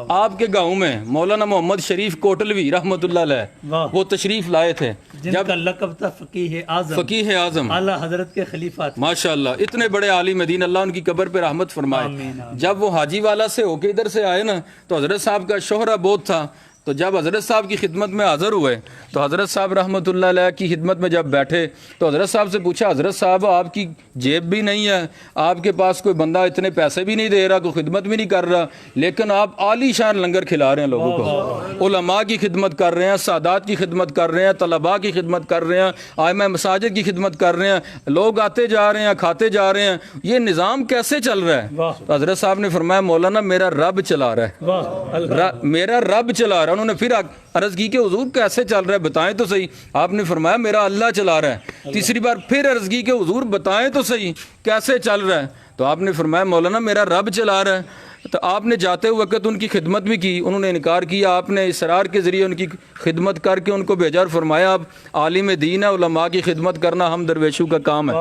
آپ کے گاؤں میں مولانا محمد شریف کوٹلوی رحمۃ اللہ علیہ وہ تشریف لائے تھے، جن کا لقب تھا فقیہ اعظم، فقیہ اعظم، اعلیٰ حضرت کے خلیفہ تھے. ماشاءاللہ اتنے بڑے عالم دین، اللہ ان کی قبر پہ رحمت فرمائے. جب وہ حاجی والا سے ہو کے ادھر سے آئے نا تو حضرت صاحب کا شہرہ بہت تھا. تو جب حضرت صاحب کی خدمت میں حاضر ہوئے تو حضرت صاحب رحمۃ اللہ علیہ کی خدمت میں جب بیٹھے تو حضرت صاحب سے پوچھا، حضرت صاحب آپ کی جیب بھی نہیں ہے، آپ کے پاس کوئی بندہ اتنے پیسے بھی نہیں دے رہا، کوئی خدمت بھی نہیں کر رہا، لیکن آپ عالی شان لنگر کھلا رہے ہیں لوگوں کو، علماء کی خدمت کر رہے ہیں، سادات کی خدمت کر رہے ہیں، طلباء کی خدمت کر رہے ہیں، ائمہ مساجد کی خدمت کر رہے ہیں، لوگ آتے جا رہے ہیں، کھاتے جا رہے ہیں، یہ نظام کیسے چل رہا ہے؟ تو حضرت صاحب نے فرمایا، مولانا میرا رب چلا رہا ہے، میرا رب چلا رہا ہے. انہوں نے پھر عرض کی کہ حضور کیسے چل رہا ہے بتائیں تو صحیح. آپ نے فرمایا میرا اللہ چلا رہا ہے. تیسری بار پھر عرض کی کہ حضور بتائیں تو صحیح کیسے چل رہا ہے. تو آپ نے فرمایا مولانا میرا رب چلا رہا ہے. تو آپ نے جاتے وقت ان کی خدمت بھی کی، انہوں نے انکار کیا، آپ نے اصرار کے ذریعے ان کی خدمت کر کے ان کو بھیجا اور فرمایا آپ عالم دین ہے، علماء کی خدمت کرنا ہم درویشوں کا کام ہے.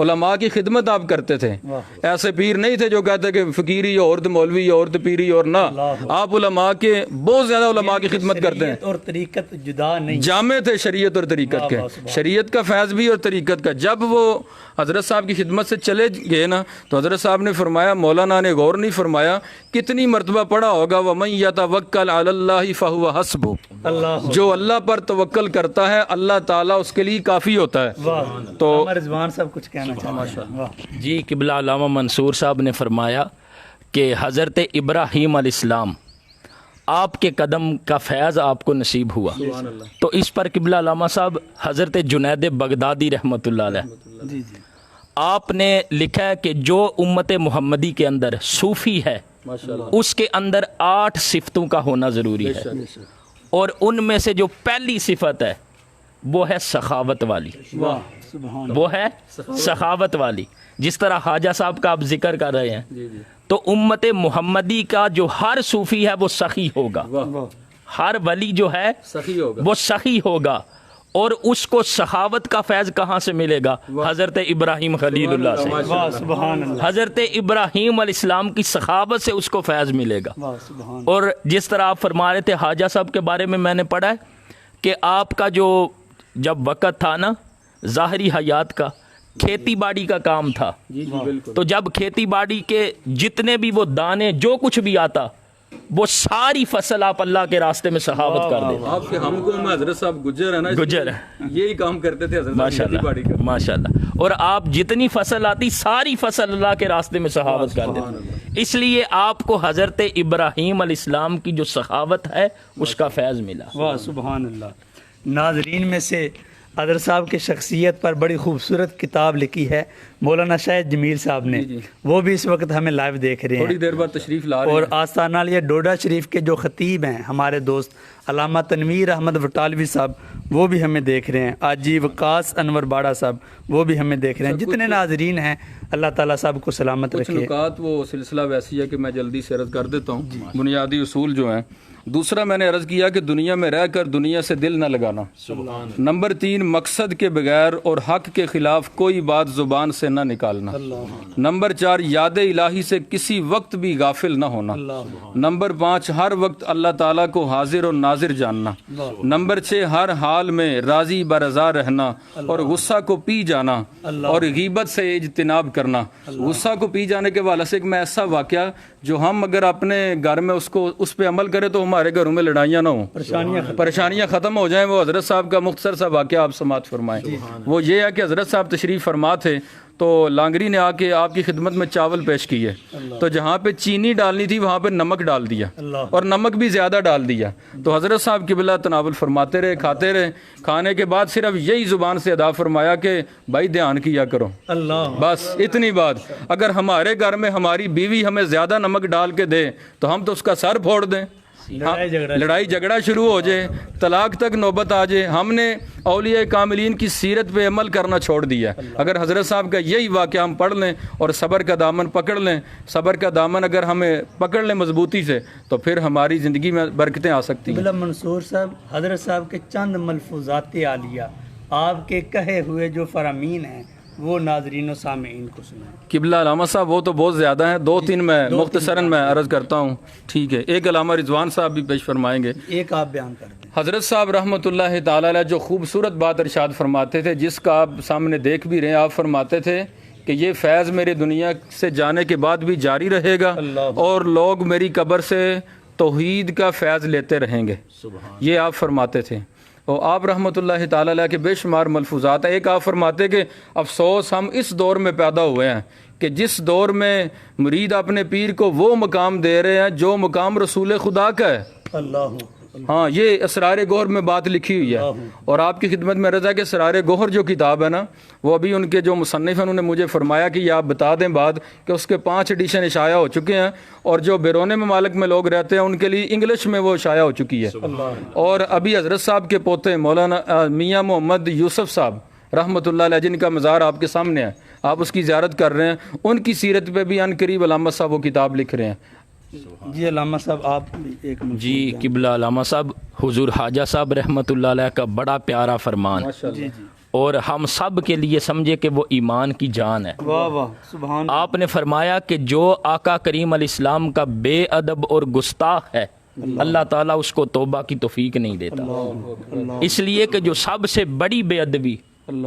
علماء کی خدمت آپ کرتے تھے، ایسے پیر نہیں تھے جو کہتے کہ فقیری عورت مولوی عورت پیری اور نہ، آپ علماء کے بہت زیادہ علماء کی خدمت کرتے ہیں. اور طریقت جدا نہیں، جامع تھے شریعت اور طریقت کے، شریعت کا فیض بھی اور طریقت کا. جب وہ حضرت صاحب کی خدمت سے چلے گئے نا تو حضرت صاحب نے فرمایا، مولانا نے غور نہیں فرمایا، کتنی مرتبہ پڑھا ہوگا وَمَن يَتَوَكَّلْ عَلَى اللَّهِ فَهُوَ حَسْبُهُ، جو اللہ پر توکل کرتا ہے اللہ تعالیٰ اس کے لیے کافی ہوتا ہے. تو رضوان صاحب کچھ کہنا چاہتے ہیں. جی قبلہ علامہ منصور صاحب نے فرمایا کہ حضرت ابراہیم علیہ السلام آپ کے قدم کا فیض آپ کو نصیب ہوا. تو اس پر قبلہ علامہ صاحب حضرت جنید بغدادی رحمۃ اللہ علیہ آپ نے لکھا ہے کہ جو امت محمدی کے اندر صوفی ہے اس کے اندر 8 صفتوں کا ہونا ضروری ہے، اور ان میں سے جو پہلی صفت ہے وہ ہے سخاوت والی، وہ ہے سخاوت والی. جس طرح خواجہ صاحب کا آپ ذکر کر رہے ہیں تو امت محمدی کا جو ہر صوفی ہے وہ سخی ہوگا، ہر ولی جو ہے وہ سخی ہوگا. اور اس کو سخاوت کا فیض کہاں سے ملے گا؟ حضرت ابراہیم خلیل اللہ سے. حضرت ابراہیم علیہ السلام کی سخاوت سے اس کو فیض ملے گا. اور جس طرح آپ فرما رہے تھے خواجہ صاحب کے بارے میں نے پڑھا ہے کہ آپ کا جو جب وقت تھا نا ظاہری حیات کا، کھیتی باڑی کا کام تھا، تو جب کھیتی باڑی کے جتنے بھی وہ دانے جو کچھ بھی آتا وہ ساری فصل آپ اللہ کے راستے میں سخاوت کر دیتے. آپ کے ہم کو میں حضرت صاحب گجر ہے نا، گجر یہی کام کرتے تھے حضرت ماشاءاللہ ماشاءاللہ. اور آپ جتنی فصل آتی ساری فصل اللہ کے راستے میں سخاوت کر دیتے. اس لیے آپ کو حضرت ابراہیم علیہ السلام کی جو سخاوت ہے اس کا فیض ملا. واہ سبحان اللہ. ناظرین میں سے حضرت صاحب کی شخصیت پر بڑی خوبصورت کتاب لکھی ہے مولانا شاہد جمیل صاحب نے، وہ بھی اس وقت ہمیں لائیو دیکھ رہے ہیں، تھوڑی دیر بعد تشریف لا رہے ہیں. اور آستانہ علیہ ڈوڈا شریف کے جو خطیب ہیں ہمارے دوست علامہ تنویر احمد وٹالوی صاحب وہ بھی ہمیں دیکھ رہے ہیں. آجی وقاص انور باڑا صاحب وہ بھی ہمیں دیکھ رہے ہیں. جتنے ناظرین ہیں اللہ تعالیٰ صاحب کو سلامت کچھ رکھے. نکات وہ سلسلہ ویسی ہے کہ میں جلدی سے عرض کر دیتا ہوں. بنیادی اصول جو ہیں، دوسرا میں نے عرض کیا کہ دنیا میں رہ کر دنیا سے دل نہ لگانا. نمبر 3 مقصد کے بغیر اور حق کے خلاف کوئی بات زبان سے نہ نکالنا. نمبر 4 یاد الہی سے کسی وقت بھی غافل نہ ہونا. نمبر 5 ہر وقت اللہ تعالیٰ کو حاضر اور ناظر جاننا. نمبر 6 ہر حال میں راضی برضا رہنا اور غصہ کو پی جانا اور غیبت سے اجتناب کرنا. غصہ کو پی جانے کے حوالے سے ایک میں ایسا واقعہ جو ہم اگر اپنے گھر میں اس پہ عمل کریں تو ہمارے گھروں میں لڑائیاں نہ ہوں، پریشانیاں ختم ہو جائیں. وہ حضرت صاحب کا مختصر سا واقعہ آپ سماعت فرمائیں. وہ یہ ہے کہ حضرت صاحب تشریف فرما تھے تو لانگری نے آ کے آپ کی خدمت میں چاول پیش کیے، تو جہاں پہ چینی ڈالنی تھی وہاں پہ نمک ڈال دیا، اور نمک بھی زیادہ ڈال دیا۔ تو حضرت صاحب قبلہ تناول فرماتے رہے، کھاتے رہے، کھانے کے بعد صرف یہی زبان سے ادا فرمایا کہ بھائی دھیان کیا کرو، بس اتنی بات۔ اگر ہمارے گھر میں ہماری بیوی ہمیں زیادہ نمک ڈال کے دے تو ہم تو اس کا سر پھوڑ دیں، لڑائی جھگڑا شروع ہو جائے، طلاق تک نوبت آ جائے۔ ہم نے اولیاء کاملین کی سیرت پہ عمل کرنا چھوڑ دیا۔ اگر حضرت صاحب کا یہی واقعہ ہم پڑھ لیں اور صبر کا دامن پکڑ لیں، صبر کا دامن اگر ہمیں پکڑ لیں مضبوطی سے، تو پھر ہماری زندگی میں برکتیں آ سکتی ہیں۔ منصور صاحب، حضرت صاحب کے چند ملفوظات عالیہ، آپ کے کہے ہوئے جو فرامین ہیں وہ ناظرین و سامعین کو سنائیں۔ قبلہ علامہ صاحب وہ تو بہت زیادہ ہیں، دو تین میں مختصراً میں عرض کرتا ہوں، ٹھیک ہے؟ ایک علامہ رضوان صاحب بھی پیش فرمائیں گے، ایک آپ بیان کر دیں۔ حضرت صاحب رحمۃ اللہ تعالی علیہ جو خوبصورت بات ارشاد فرماتے تھے، جس کا آپ سامنے دیکھ بھی رہے ہیں، آپ فرماتے تھے کہ یہ فیض میرے دنیا سے جانے کے بعد بھی جاری رہے گا اور لوگ میری قبر سے توحید کا فیض لیتے رہیں گے، یہ آپ فرماتے تھے۔ اور آپ رحمۃ اللہ تعالی علیہ کے بے شمار ملفوظات ہیں۔ ایک آپ فرماتے کہ افسوس ہم اس دور میں پیدا ہوئے ہیں کہ جس دور میں مرید اپنے پیر کو وہ مقام دے رہے ہیں جو مقام رسول خدا کا ہے۔ اللہ، ہاں، یہ اسرار گوہر میں بات لکھی ہوئی ہے، اور آپ کی خدمت میں رضا کہ اسرار گوہر جو کتاب ہے نا، وہ ابھی ان کے جو مصنف ہیں انہوں نے مجھے فرمایا کہ یہ آپ بتا دیں بعد کہ اس کے 5 ایڈیشن اشاعہ ہو چکے ہیں، اور جو بیرون ممالک میں لوگ رہتے ہیں ان کے لیے انگلش میں وہ شائع ہو چکی ہے۔ اور ابھی حضرت صاحب کے پوتے مولانا میاں محمد یوسف صاحب رحمۃ اللہ علیہ، جن کا مزار آپ کے سامنے ہے، آپ اس کی زیارت کر رہے ہیں، ان کی سیرت پہ بھی عنقریب علامہ صاحب وہ کتاب لکھ رہے ہیں۔ جی علامہ صاحب آپ بھی ایک جی قبلہ علامہ صاحب، حضور خواجہ صاحب رحمۃ اللہ علیہ کا بڑا پیارا فرمان، اور ہم سب کے لیے سمجھے کہ وہ ایمان کی جان ہے۔ واہ واہ، سبحان۔ آپ نے فرمایا کہ جو آقا کریم علیہ السلام کا بے ادب اور گستاخ ہے، اللہ تعالیٰ اس کو توبہ کی توفیق نہیں دیتا، اس لیے کہ جو سب سے بڑی بے ادبی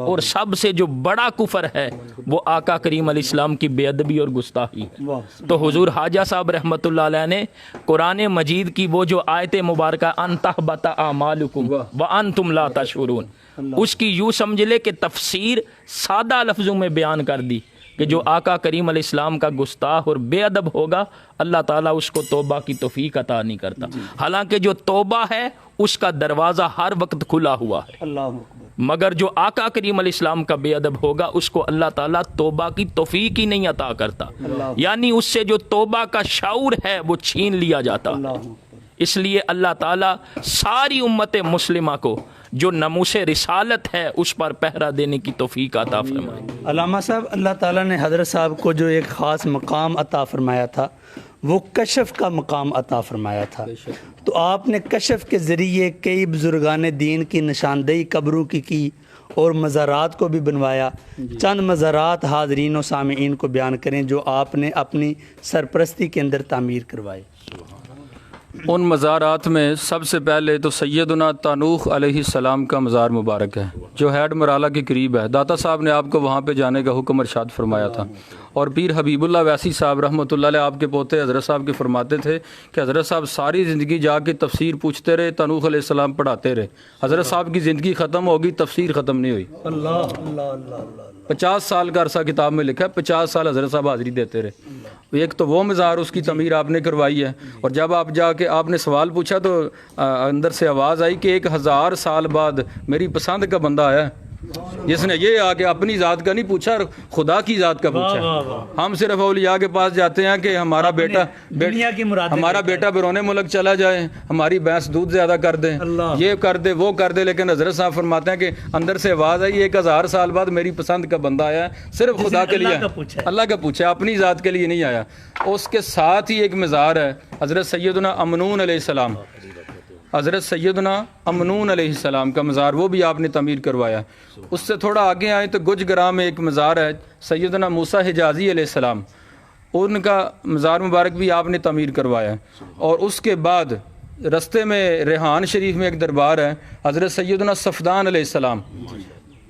اور سب سے جو بڑا کفر ہے وہ آقا کریم علیہ السلام کی بے ادبی اور گستاخی ہے۔ تو حضور خواجہ صاحب رحمۃ اللہ علیہ نے قرآن مجید کی وہ جو آیت مبارکہ ان تحبط اعمالکم وانتم لا تشعرون، اس کی یوں سمجھ لے کہ تفسیر سادہ لفظوں میں بیان کر دی کہ جو آقا کریم علیہ السلام کا گستاخ اور بے ادب ہوگا، اللہ تعالیٰ اس کو توبہ کی توفیق عطا نہیں کرتا، حالانکہ جو توبہ ہے اس کا دروازہ ہر وقت کھلا ہوا ہے، اللہ اکبر۔ مگر جو آقا کریم علیہ السلام کا بے ادب ہوگا اس کو اللہ تعالیٰ توبہ کی توفیق ہی نہیں عطا کرتا، یعنی اس سے جو توبہ کا شعور ہے وہ چھین لیا جاتا۔ اس لیے اللہ تعالیٰ ساری امت مسلمہ کو جو ناموس رسالت ہے اس پر پہرا دینے کی توفیق عطا فرمائے۔ علامہ صاحب، اللہ تعالیٰ نے حضرت صاحب کو جو ایک خاص مقام عطا فرمایا تھا وہ کشف کا مقام عطا فرمایا تھا، تو آپ نے کشف کے ذریعے کئی بزرگان دین کی نشاندہی قبروں کی اور مزارات کو بھی بنوایا۔ چند مزارات حاضرین و سامعین کو بیان کریں جو آپ نے اپنی سرپرستی کے اندر تعمیر کروائے۔ ان مزارات میں سب سے پہلے تو سیدنا تانوخ علیہ السلام کا مزار مبارک ہے جو ہیڈ مرالہ کے قریب ہے۔ داتا صاحب نے آپ کو وہاں پہ جانے کا حکم ارشاد فرمایا تھا، اور پیر حبیب اللہ ویسی صاحب رحمۃ اللہ علیہ آپ کے پوتے حضرت صاحب کے فرماتے تھے کہ حضرت صاحب ساری زندگی جا کے تفسیر پوچھتے رہے، تانوخ علیہ السلام پڑھاتے رہے، حضرت صاحب کی زندگی ختم ہوگی، تفسیر ختم نہیں ہوئی۔ اللہ اللہ اللہ اللہ، 50 سال کا عرصہ کتاب میں لکھا ہے، 50 سال حضرت صاحب حاضری دیتے رہے۔ ایک تو وہ مزار، اس کی تعمیر آپ نے کروائی ہے، اور جب آپ جا کے آپ نے سوال پوچھا تو اندر سے آواز آئی کہ 1000 سال بعد میری پسند کا بندہ آیا ہے جس نے یہ آ کے اپنی ذات کا نہیں پوچھا، خدا کی ذات کا پوچھا۔ ہم صرف اولیاء کے پاس جاتے ہیں کہ ہمارا بیٹا بیرون ملک چلا جائے، ہماری بھینس دودھ زیادہ کر دیں، یہ کر دے وہ کر دے، لیکن حضرت صاحب فرماتے ہیں کہ اندر سے آواز آئی 1000 سال بعد میری پسند کا بندہ آیا ہے، صرف خدا کے لیے، اللہ کا پوچھا، اپنی ذات کے لیے نہیں آیا۔ اس کے ساتھ ہی ایک مزار ہے حضرت سیدنا امنون علیہ السلام، حضرت سیدنا امنون علیہ السلام کا مزار، وہ بھی آپ نے تعمیر کروایا۔ اس سے تھوڑا آگے آئیں تو گج گراں میں ایک مزار ہے سیدنا موسیٰ حجازی علیہ السلام، ان کا مزار مبارک بھی آپ نے تعمیر کروایا۔ اور اس کے بعد رستے میں ریحان شریف میں ایک دربار ہے حضرت سیدنا صفدان علیہ السلام،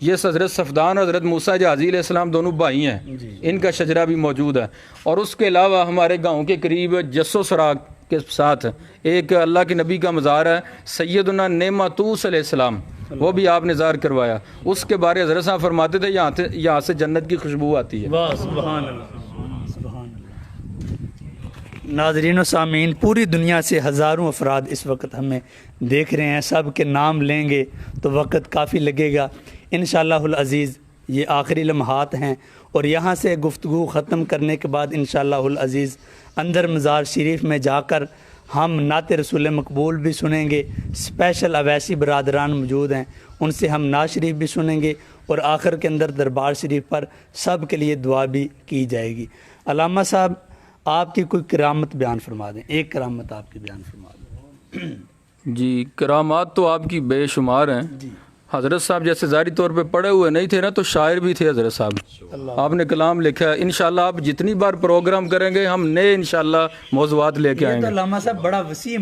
یہ حضرت صفدان اور حضرت موسیٰ حجازی علیہ السلام دونوں بھائی ہیں، ان کا شجرہ بھی موجود ہے۔ اور اس کے علاوہ ہمارے گاؤں کے قریب جسو سراغ کے ساتھ ایک اللہ کے نبی کا مزار ہے سیدنا نعمتوس علیہ السلام، وہ بھی آپ نے ظاہر کروایا. اس کے بارے حضرت صاحب فرماتے تھے یہاں سے جنت کی خوشبو آتی ہے. واہ سبحان اللہ سبحان اللہ. ناظرین و سامعین، پوری دنیا سے ہزاروں افراد اس وقت ہمیں دیکھ رہے ہیں. سب کے نام لیں گے تو وقت کافی لگے گا. انشاءاللہ العزیز یہ آخری لمحات ہیں، اور یہاں سے گفتگو ختم کرنے کے بعد انشاءاللہ العزیز اندر مزار شریف میں جا کر ہم نعت رسول مقبول بھی سنیں گے. اسپیشل اویسی برادران موجود ہیں، ان سے ہم نعت شریف بھی سنیں گے، اور آخر کے اندر دربار شریف پر سب کے لیے دعا بھی کی جائے گی. علامہ صاحب آپ کی کوئی کرامت بیان فرما دیں، ایک کرامت آپ کی بیان فرما دیں. جی کرامات تو آپ کی بے شمار ہیں. جی حضرت صاحب جیسے ظاہری طور پہ پڑھے ہوئے نہیں تھے نا، تو شاعر بھی تھے حضرت صاحب. آپ نے کلام لکھا ہے. انشاءاللہ آپ جتنی بار پروگرام کریں گے ہم نئے انشاءاللہ موضوعات لے کے یہ آئیں تو گے. علامہ صاحب بڑا وسیع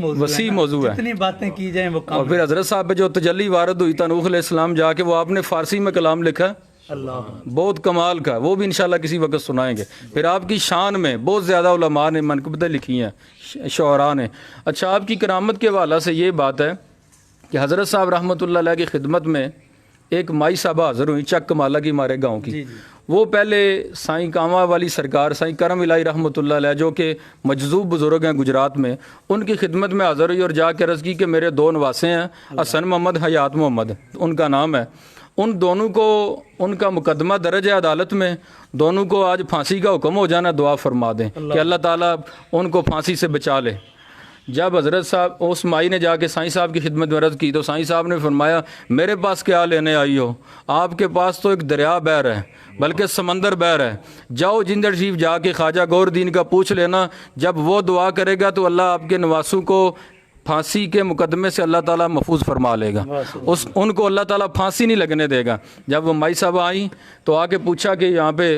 موضوع ہے. جتنی باتیں کی جائیں وہ کم. اور پھر حضرت صاحب پہ جو تجلی وارد ہوئی تنوخ علیہ السلام جا کے، وہ آپ نے فارسی میں کلام لکھا ہے اللہ بہت کمال کا، وہ بھی انشاءاللہ کسی وقت سنائیں گے. پھر آپ کی شان میں بہت زیادہ علماء نے منقبتیں لکھی ہیں، شعراء نے. اچھا، آپ کی کرامت کے حوالہ سے یہ بات ہے کہ حضرت صاحب رحمۃ اللہ علیہ کی خدمت میں ایک مائی صاحبہ حاضر ہوئی چک کمالہ کی ہمارے گاؤں کی. وہ پہلے سائیں کامہ والی سرکار سائیں کرم الہی رحمۃ اللہ علیہ جو کہ مجذوب بزرگ ہیں گجرات میں، ان کی خدمت میں حاضر ہوئی اور جا کے عرض کی کہ میرے دو نواسے ہیں، حسن محمد حیات محمد ان کا نام ہے. ان دونوں کو ان کا مقدمہ درج ہے عدالت میں، دونوں کو آج پھانسی کا حکم ہو جانا، دعا فرما دیں کہ اللہ تعالیٰ ان کو پھانسی سے بچا لے. جب حضرت صاحب اس مائی نے جا کے سائیں صاحب کی خدمت میں عرض کی تو سائیں صاحب نے فرمایا میرے پاس کیا لینے آئی ہو، آپ کے پاس تو ایک دریا بہہ ہے بلکہ سمندر بہہ ہے. جاؤ جندر شریف جا کے خواجہ گور دین کا پوچھ لینا، جب وہ دعا کرے گا تو اللہ آپ کے نواسوں کو پھانسی کے مقدمے سے اللہ تعالیٰ محفوظ فرما لے گا. ان کو اللہ تعالیٰ پھانسی نہیں لگنے دے گا. جب وہ مائی صاحب آئیں تو آ کے پوچھا کہ یہاں پہ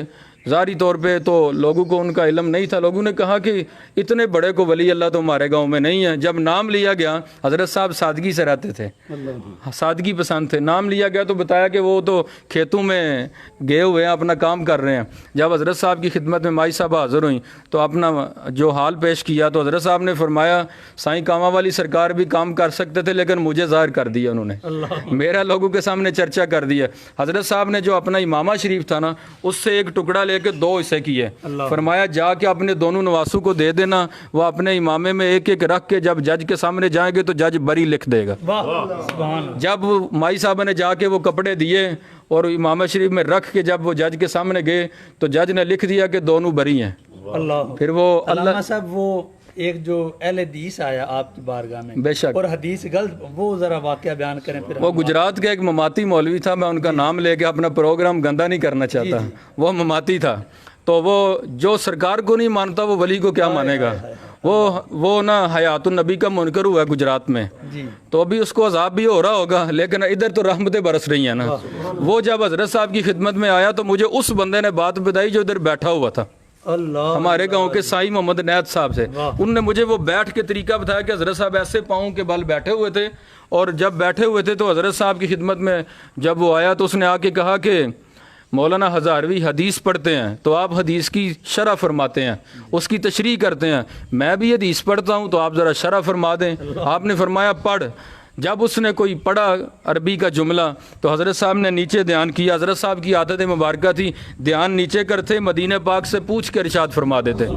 ظاہری طور پہ تو لوگوں کو ان کا علم نہیں تھا. لوگوں نے کہا کہ اتنے بڑے کو ولی اللہ تو ہمارے گاؤں میں نہیں ہے. جب نام لیا گیا، حضرت صاحب سادگی سے رہتے تھے، سادگی پسند تھے. نام لیا گیا تو بتایا کہ وہ تو کھیتوں میں گئے ہوئے ہیں، اپنا کام کر رہے ہیں. جب حضرت صاحب کی خدمت میں مائی صاحب حاضر ہوئیں تو اپنا جو حال پیش کیا تو حضرت صاحب نے فرمایا سائیں کامہ والی سرکار بھی کام کر سکتے تھے لیکن مجھے ظاہر کر دیا انہوں نے، میرا لوگوں کے سامنے چرچا کر دیا. حضرت صاحب نے جو اپنا امامہ شریف تھا نا، اس سے ایک ٹکڑا لے کے دو حصے کیے. فرمایا جا کے اپنے دونوں نواسوں کو دے دینا، وہ اپنے امامے میں ایک ایک رکھ کے جب جج کے سامنے جائیں گے تو جج بری لکھ دے گا. جب مائی صاحب نے جا کے وہ کپڑے دیے اور امامہ شریف میں رکھ کے جب وہ جج کے سامنے گئے تو جج نے لکھ دیا کہ دونوں بری ہیں. پھر وہ علامہ صاحب وہ ایک جو اہل حدیث آیا آپ کی بارگاہ میں، بے شک، اور حدیث غلط، وہ ذرا واقعہ بیان کریں. پھر وہ گجرات کا ایک مماتی مولوی تھا، میں ان کا نام لے کے اپنا پروگرام گندا نہیں کرنا چاہتا. وہ مماتی تھا تو وہ جو سرکار کو نہیں مانتا وہ ولی کو کیا مانے گا. وہ نا حیات النبی کا منکر ہوا ہے گجرات میں، تو ابھی اس کو عذاب بھی ہو رہا ہوگا، لیکن ادھر تو رحمتیں برس رہی ہیں نا. وہ جب حضرت صاحب کی خدمت میں آیا تو مجھے اس بندے نے بات بتائی جو ادھر بیٹھا ہوا تھا، ہمارے گاؤں کے سائیں محمد نیت صاحب سے. انہوں نے مجھے وہ بیٹھ کے طریقہ بتایا کہ حضرت صاحب ایسے پاؤں کے بل بیٹھے ہوئے تھے، اور جب بیٹھے ہوئے تھے تو حضرت صاحب کی خدمت میں جب وہ آیا تو اس نے آ کے کہا کہ مولانا ہزاروی حدیث پڑھتے ہیں تو آپ حدیث کی شرح فرماتے ہیں، اس کی تشریح کرتے ہیں. میں بھی حدیث پڑھتا ہوں تو آپ ذرا شرح فرما دیں. آپ نے فرمایا پڑھ. جب اس نے کوئی پڑھا عربی کا جملہ تو حضرت صاحب نے نیچے دھیان کیا. حضرت صاحب کی عادت مبارکہ تھی دھیان نیچے کرتے، مدینہ پاک سے پوچھ کے ارشاد فرما دیتے.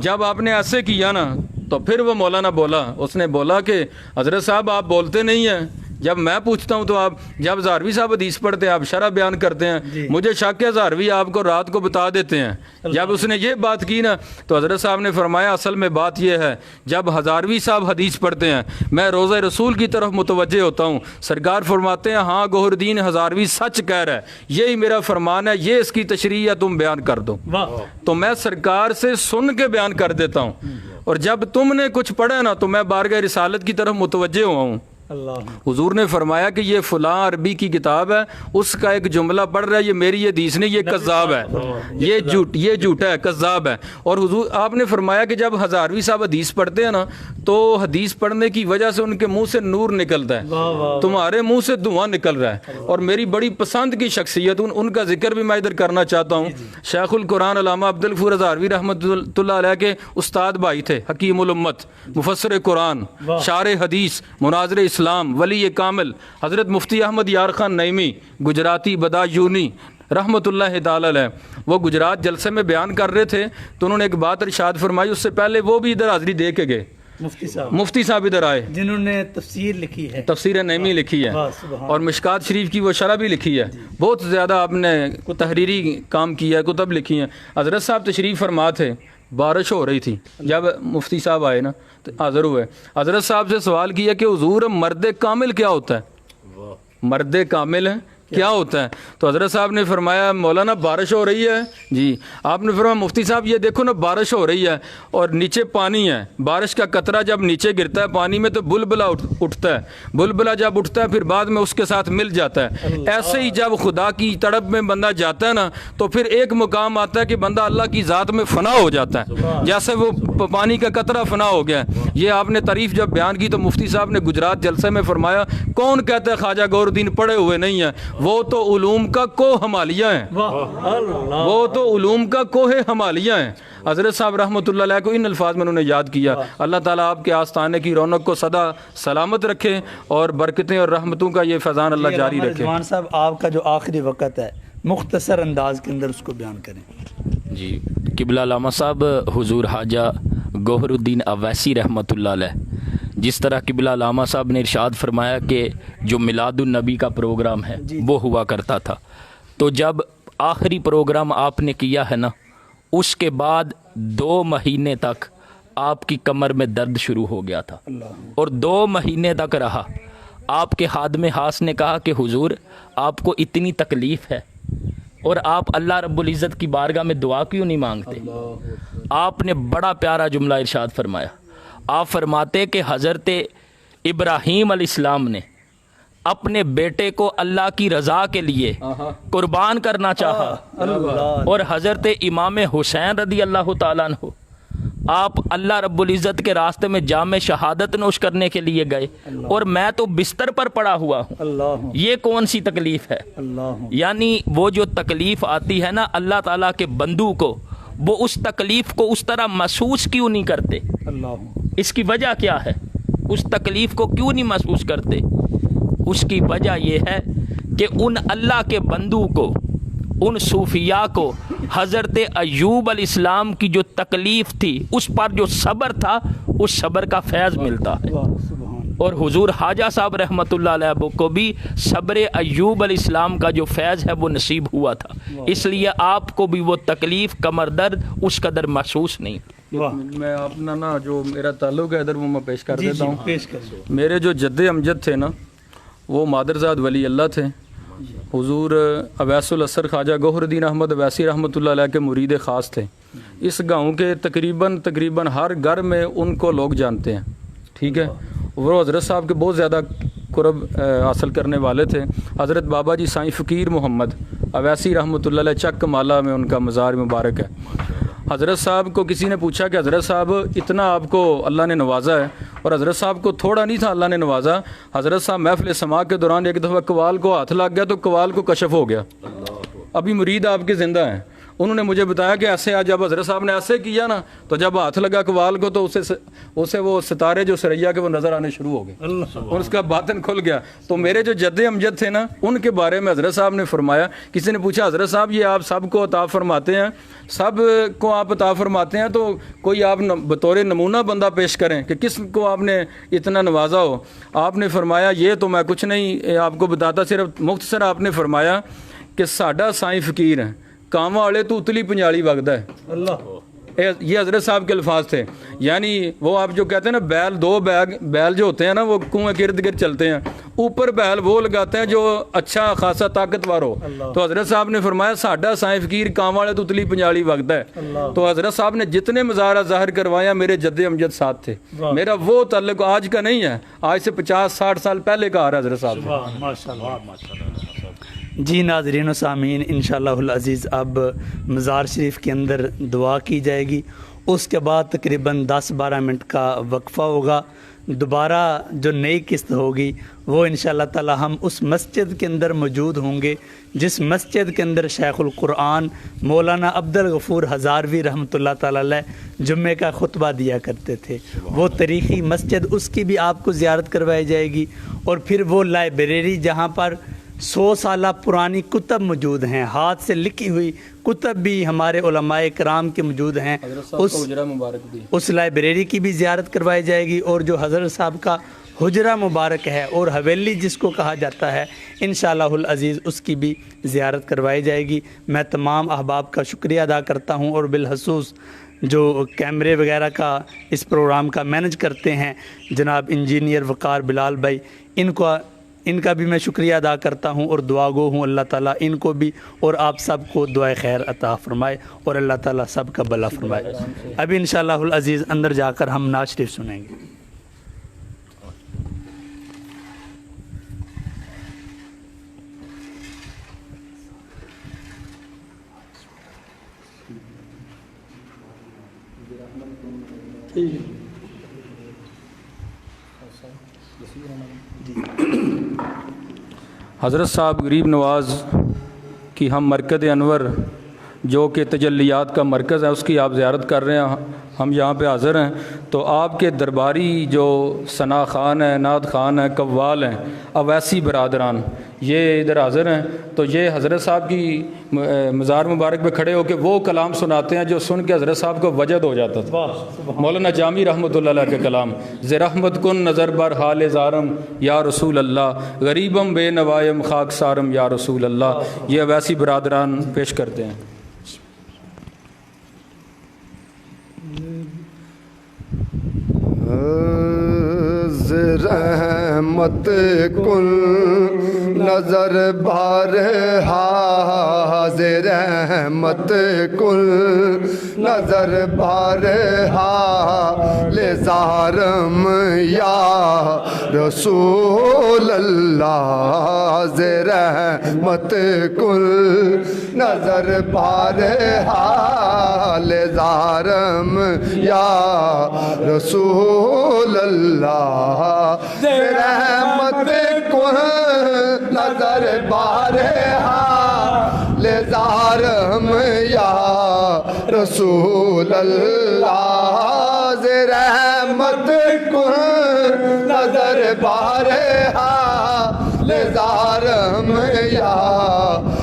جب آپ نے ایسے کیا نا تو پھر وہ مولانا بولا، اس نے بولا کہ حضرت صاحب آپ بولتے نہیں ہیں، جب میں پوچھتا ہوں تو آپ، جب ہزاروی صاحب حدیث پڑھتے ہیں آپ شرح بیان کرتے ہیں. مجھے شک ہے ہزاروی آپ کو رات کو بتا دیتے ہیں. جب اس نے یہ بات کی نا تو حضرت صاحب نے فرمایا اصل میں بات یہ ہے، جب ہزاروی صاحب حدیث پڑھتے ہیں میں روضہ رسول کی طرف متوجہ ہوتا ہوں، سرکار فرماتے ہیں ہاں گوہر الدین ہزاروی سچ کہہ رہا ہے، یہی میرا فرمان ہے، یہ اس کی تشریح ہے، تم بیان کر دو. تو میں سرکار سے سن کے بیان کر دیتا ہوں، اور جب تم نے کچھ پڑھا نا تو میں بارگاہ رسالت کی طرف متوجہ ہوا ہوں. حضور نے فرمایا کہ یہ فلاں عربی کی کتاب ہے، اس کا ایک جملہ پڑھ رہا ہے، یہ میری حدیث نہیں، یہ کذاب ہے، یہ جھوٹا ہے، کذاب ہے. اور حضور آپ نے فرمایا کہ جب ہزاروی صاحب حدیث پڑھتے ہیں نا تو حدیث پڑھنے کی وجہ سے ان کے منہ سے نور نکلتا ہے، تمہارے منہ سے دھواں نکل رہا ہے. اور میری بڑی پسند کی شخصیت، ان کا ذکر بھی میں ادھر کرنا چاہتا ہوں. شیخ القرآن علامہ عبدالغفور ہزاروی رحمۃ اللہ علیہ کے استاد بھائی تھے، حکیم الامت، مفسر قرآن، شارح حدیث، مناظر اسلام، اسلام ولی کامل حضرت مفتی احمد یار خان نعیمی گجراتی بدایونی رحمۃ اللہ تعالی علیہ، وہ گجرات جلسے میں بیان کر رہے تھے تو انہوں نے ایک بات ارشاد فرمائی، اس سے پہلے وہ بھی ادھر حاضری دے کے گئے، مفتی صاحب ادھر آئے جنہوں نے تفسیر لکھی ہے، تفسیر نعیمی لکھی ہے اور مشکات شریف کی وہ شرح بھی لکھی ہے، بہت زیادہ آپ نے تحریری کام کیا ہے، کتب لکھی ہیں۔ حضرت صاحب تشریف فرما تھے، بارش ہو رہی تھی، جب مفتی صاحب آئے نا تو حاضر ہوئے، حضرت صاحب سے سوال کیا کہ حضور مرد کامل کیا ہوتا ہے؟ مرد کامل ہے کیا ہوتا ہے؟ تو حضرت صاحب نے فرمایا مولانا بارش ہو رہی ہے جی، آپ نے فرمایا مفتی صاحب یہ دیکھو نا بارش ہو رہی ہے اور نیچے پانی ہے، بارش کا قطرہ جب نیچے گرتا ہے پانی میں تو بلبلہ اٹھتا ہے، بلبلہ جب اٹھتا ہے پھر بعد میں اس کے ساتھ مل جاتا ہے، ایسے ہی جب خدا کی طرف میں بندہ جاتا ہے نا تو پھر ایک مقام آتا ہے کہ بندہ اللہ کی ذات میں فنا ہو جاتا ہے، جیسے وہ پانی کا قطرہ فنا ہو گیا ہے۔ یہ آپ نے تعریف جب بیان کی تو مفتی صاحب نے گجرات جلسے میں فرمایا کون کہتا ہے خواجہ گور الدین پڑھے ہوئے نہیں ہیں، وہ تو علوم کا کوہ ہمالیہ ہیں، وہ تو علوم کا کوہ ہمالیہ ہیں۔ حضرت صاحب رحمۃ اللہ علیہ کو ان الفاظ میں انہوں نے یاد کیا۔ اللہ تعالیٰ آپ کے آستانے کی رونق کو سدا سلامت رکھے اور برکتیں اور رحمتوں کا یہ فیضان اللہ جاری رکھے۔ رضوان صاحب آپ کا جو آخری وقت ہے مختصر انداز کے اندر اس کو بیان کریں۔ جی قبلہ علامہ صاحب حضور خواجہ گوہر الدین اویسی رحمۃ اللہ علیہ، جس طرح قبلہ علامہ صاحب نے ارشاد فرمایا کہ جو میلاد النبی کا پروگرام ہے وہ ہوا کرتا تھا، تو جب آخری پروگرام آپ نے کیا ہے نا اس کے بعد 2 مہینے تک آپ کی کمر میں درد شروع ہو گیا تھا اور 2 مہینے تک رہا۔ آپ کے خادم خاص نے کہا کہ حضور آپ کو اتنی تکلیف ہے اور آپ اللہ رب العزت کی بارگاہ میں دعا کیوں نہیں مانگتے؟ آپ نے بڑا پیارا جملہ ارشاد فرمایا، آپ فرماتے کہ حضرت ابراہیم علیہ السلام نے اپنے بیٹے کو اللہ کی رضا کے لیے قربان کرنا چاہا اور حضرت امام حسین رضی اللہ تعالیٰ عنہ آپ اللہ رب العزت کے راستے میں جام شہادت نوش کرنے کے لیے گئے اور میں تو بستر پر پڑا ہوا ہوں، یہ کون سی تکلیف ہے؟ یعنی وہ جو تکلیف آتی ہے نا اللہ تعالیٰ کے بندو کو، وہ اس تکلیف کو اس طرح محسوس کیوں نہیں کرتے؟ اس کی وجہ کیا ہے؟ اس تکلیف کو کیوں نہیں محسوس کرتے؟ اس کی وجہ یہ ہے کہ ان اللہ کے بندو کو، ان صوفیاء کو حضرت ایوب علیہ السلام کی جو تکلیف تھی اس پر جو صبر تھا اس صبر کا فیض ملتا ہے، اور حضور خواجہ صاحب رحمۃ اللہ علیہ کو بھی صبر ایوب علیہ السلام کا جو فیض ہے وہ نصیب ہوا تھا، اس لیے آپ کو بھی وہ تکلیف کمر درد اس قدر محسوس نہیں۔ میں اپنا نا جو میرا تعلق ہے ادھر وہ میں پیش کر دیتا ہوں۔ میرے جو جد امجد تھے نا وہ مادرزاد ولی اللہ تھے، حضور اویس الاسر خواجہ گوہر الدین احمد اویسی رحمۃ اللہ علیہ کے مرید خاص تھے۔ اس گاؤں کے تقریباً ہر گھر میں ان کو لوگ جانتے ہیں، ٹھیک ہے۔ وہ حضرت صاحب کے بہت زیادہ قرب حاصل کرنے والے تھے۔ حضرت بابا جی سائیں فقیر محمد اویسی رحمۃ اللہ علیہ چک مالا میں ان کا مزار مبارک ہے۔ حضرت صاحب کو کسی نے پوچھا کہ حضرت صاحب اتنا آپ کو اللہ نے نوازا ہے، اور حضرت صاحب کو تھوڑا نہیں تھا اللہ نے نوازا۔ حضرت صاحب محفل سما کے دوران ایک دفعہ قوال کو ہاتھ لگ گیا تو قوال کو کشف ہو گیا۔ ابھی مرید آپ کے زندہ ہیں، انہوں نے مجھے بتایا کہ ایسے جب حضرت صاحب نے ایسے کیا نا تو جب ہاتھ لگا قوال کو تو اسے وہ ستارے جو سریا کے وہ نظر آنے شروع ہو گئے اور اس کا باطن کھل گیا۔ تو میرے جو جد امجد تھے نا ان کے بارے میں حضرت صاحب نے فرمایا، کسی نے پوچھا حضرت صاحب یہ آپ سب کو عطا فرماتے ہیں، سب کو آپ عطا فرماتے ہیں، تو کوئی آپ بطور نمونہ بندہ پیش کریں کہ کس کو آپ نے اتنا نوازا ہو؟ آپ نے فرمایا یہ تو میں کچھ نہیں آپ کو بتاتا، صرف مختصر آپ نے فرمایا کہ ساڈا سائیں فقیر ہے، کاماں والے تو اتلی پنجالی وگدا ہے۔ یہ حضرت صاحب کے الفاظ تھے۔ یعنی وہ آپ جو کہتے ہیں نا بیل جو ہوتے ہیں نا وہ کنویں کے ارد گرد چلتے ہیں، اوپر بیل وہ لگاتے ہیں جو اچھا خاصا طاقتور ہو۔ تو حضرت صاحب نے فرمایا ساڈا سائیں فقیر کام والے تو اتلی پنجالی وگدا ہے۔ تو حضرت صاحب نے جتنے مزارہ ظاہر کروایا میرے جد امجد ساتھ تھے۔ میرا وہ تعلق آج کا نہیں ہے، آج سے 50-60 سال پہلے کا آ رہا ہے حضرت صاحب۔ جی ناظرین و سامعین، انشاءاللہ العزیز اب مزار شریف کے اندر دعا کی جائے گی، اس کے بعد تقریباً 10-12 منٹ کا وقفہ ہوگا۔ دوبارہ جو نئی قسط ہوگی وہ انشاءاللہ تعالی ہم اس مسجد کے اندر موجود ہوں گے جس مسجد کے اندر شیخ القرآن مولانا عبدالغفور ہزاروی رحمۃ اللہ تعالی علیہ جمعے کا خطبہ دیا کرتے تھے. وہ تاریخی مسجد، اس کی بھی آپ کو زیارت کروائی جائے گی. اور پھر وہ لائبریری جہاں پر 100 سالہ پرانی کتب موجود ہیں، ہاتھ سے لکھی ہوئی کتب بھی ہمارے علماء کرام کے موجود ہیں، اس لائبریری کی بھی زیارت کروائی جائے گی. اور جو حضرت صاحب کا حجرہ مبارک ہے اور حویلی جس کو کہا جاتا ہے، انشاءاللہ العزیز اس کی بھی زیارت کروائی جائے گی. میں تمام احباب کا شکریہ ادا کرتا ہوں، اور بالخصوص جو کیمرے وغیرہ کا اس پروگرام کا مینج کرتے ہیں جناب انجینئر وقار بلال بھائی، ان کا بھی میں شکریہ ادا کرتا ہوں اور دعا گو ہوں اللہ تعالیٰ ان کو بھی اور آپ سب کو دعائے خیر عطا فرمائے اور اللہ تعالیٰ سب کا بھلا فرمائے. ابھی انشاءاللہ العزیز اندر جا کر ہم نعت شریف سنیں گے. حضرت صاحب غریب نواز کی ہم مرکز انور جو کہ تجلیات کا مرکز ہے اس کی آپ زیارت کر رہے ہیں، ہم یہاں پہ حاضر ہیں. تو آپ کے درباری جو ثنا خان ہیں، نعت خان ہیں، قوال ہیں، اویسی برادران یہ ادھر حاضر ہیں. تو یہ حضرت صاحب کی مزار مبارک پہ کھڑے ہو کے وہ کلام سناتے ہیں جو سن کے حضرت صاحب کو وجد ہو جاتا تھا. مولانا جامی رحمۃ اللہ علیہ کے کلام، ز رحمت کن نظر بر حال زارم یا رسول اللہ، غریبم بے نوائم خاک سارم یا رسول اللہ. یہ اویسی برادران پیش کرتے ہیں. رحمت کن نظر بار حاضر رحمت کن نظر بار لزارم یا رسول اللہ رحمت کن نظر بار لزارم یا رسول اللہ رحمت کن نظر بار لزارم یا رسول اللہ رحمت کن نظر بار لزارم یا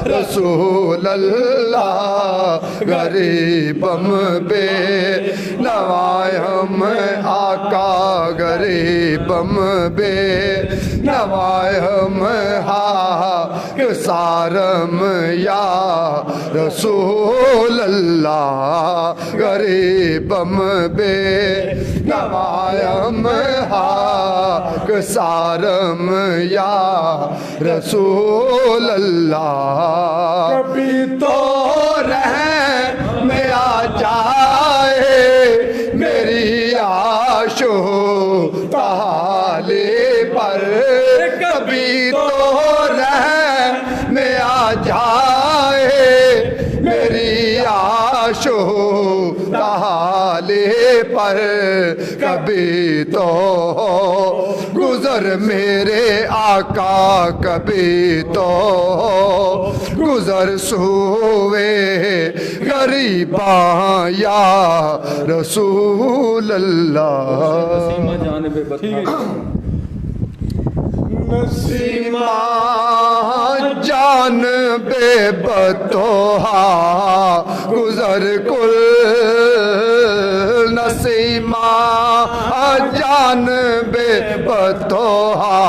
رسول اللہ غریبم بے نوائم آقا غریبم بے نوائم حق سارم یا رسول اللہ غریبم بے نوائم حق سارم یا رسول اللہ کبھی تو رحم میں آ جائے میری عاشو تحالی پر کبھی تو رحم میں آ جائے میری عاشو تحالی پر کبھی تو گزر میرے آقا کبھی تو گزر سوئے غریباں یا رسول اللہ نسیمہ جان بے بتوہا گزر کل نسیمہ جان بے بتوہا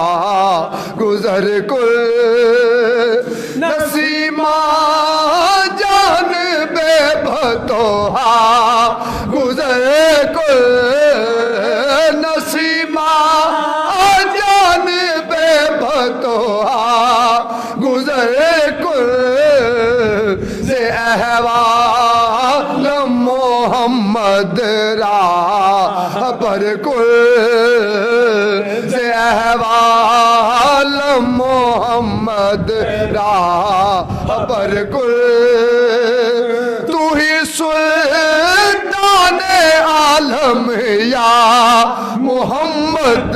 گزر کل نسیمہ جان بے بتوہا گزر کل نسیمہ جان بے بتوہا گزر کل سے احوال محمد راہ پر کل سے احوال محمد راہ پر کل تو ہی سلطان عالم یا محمد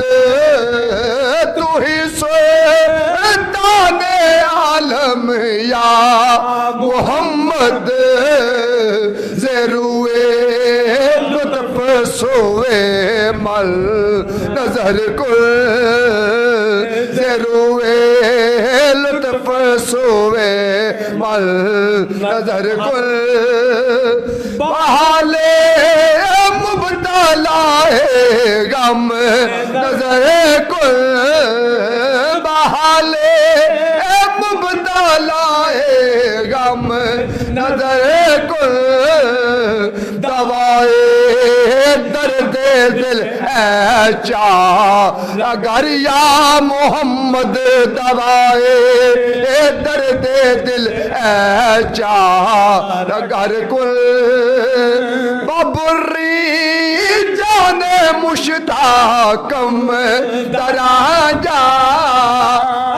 نظر کل سے روئے لطف سوئے مل نظر کل بحالے مبتلا غم نظر کل بحالے مبتلا غم نظر کل دوائے درد دل اے چار اگر یا محمد دوائے درد دل اے چار اگر کل ببری جان مشتاقم دراجا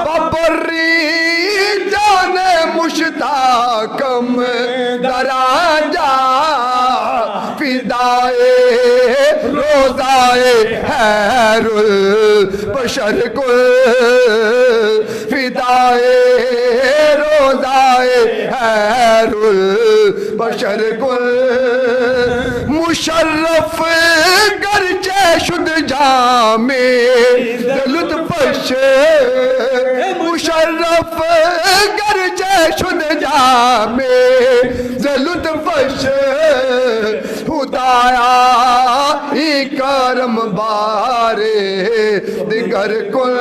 ببری جان مشتاقم دراجا فدائے روزائے خیر البشر کل فدائے روزائے خیر البشر کل مشرف گرچہ شد جامع لطفش مشرف گرچہ شد جامع لطفش خدایا ای کرم بارے دیگر کل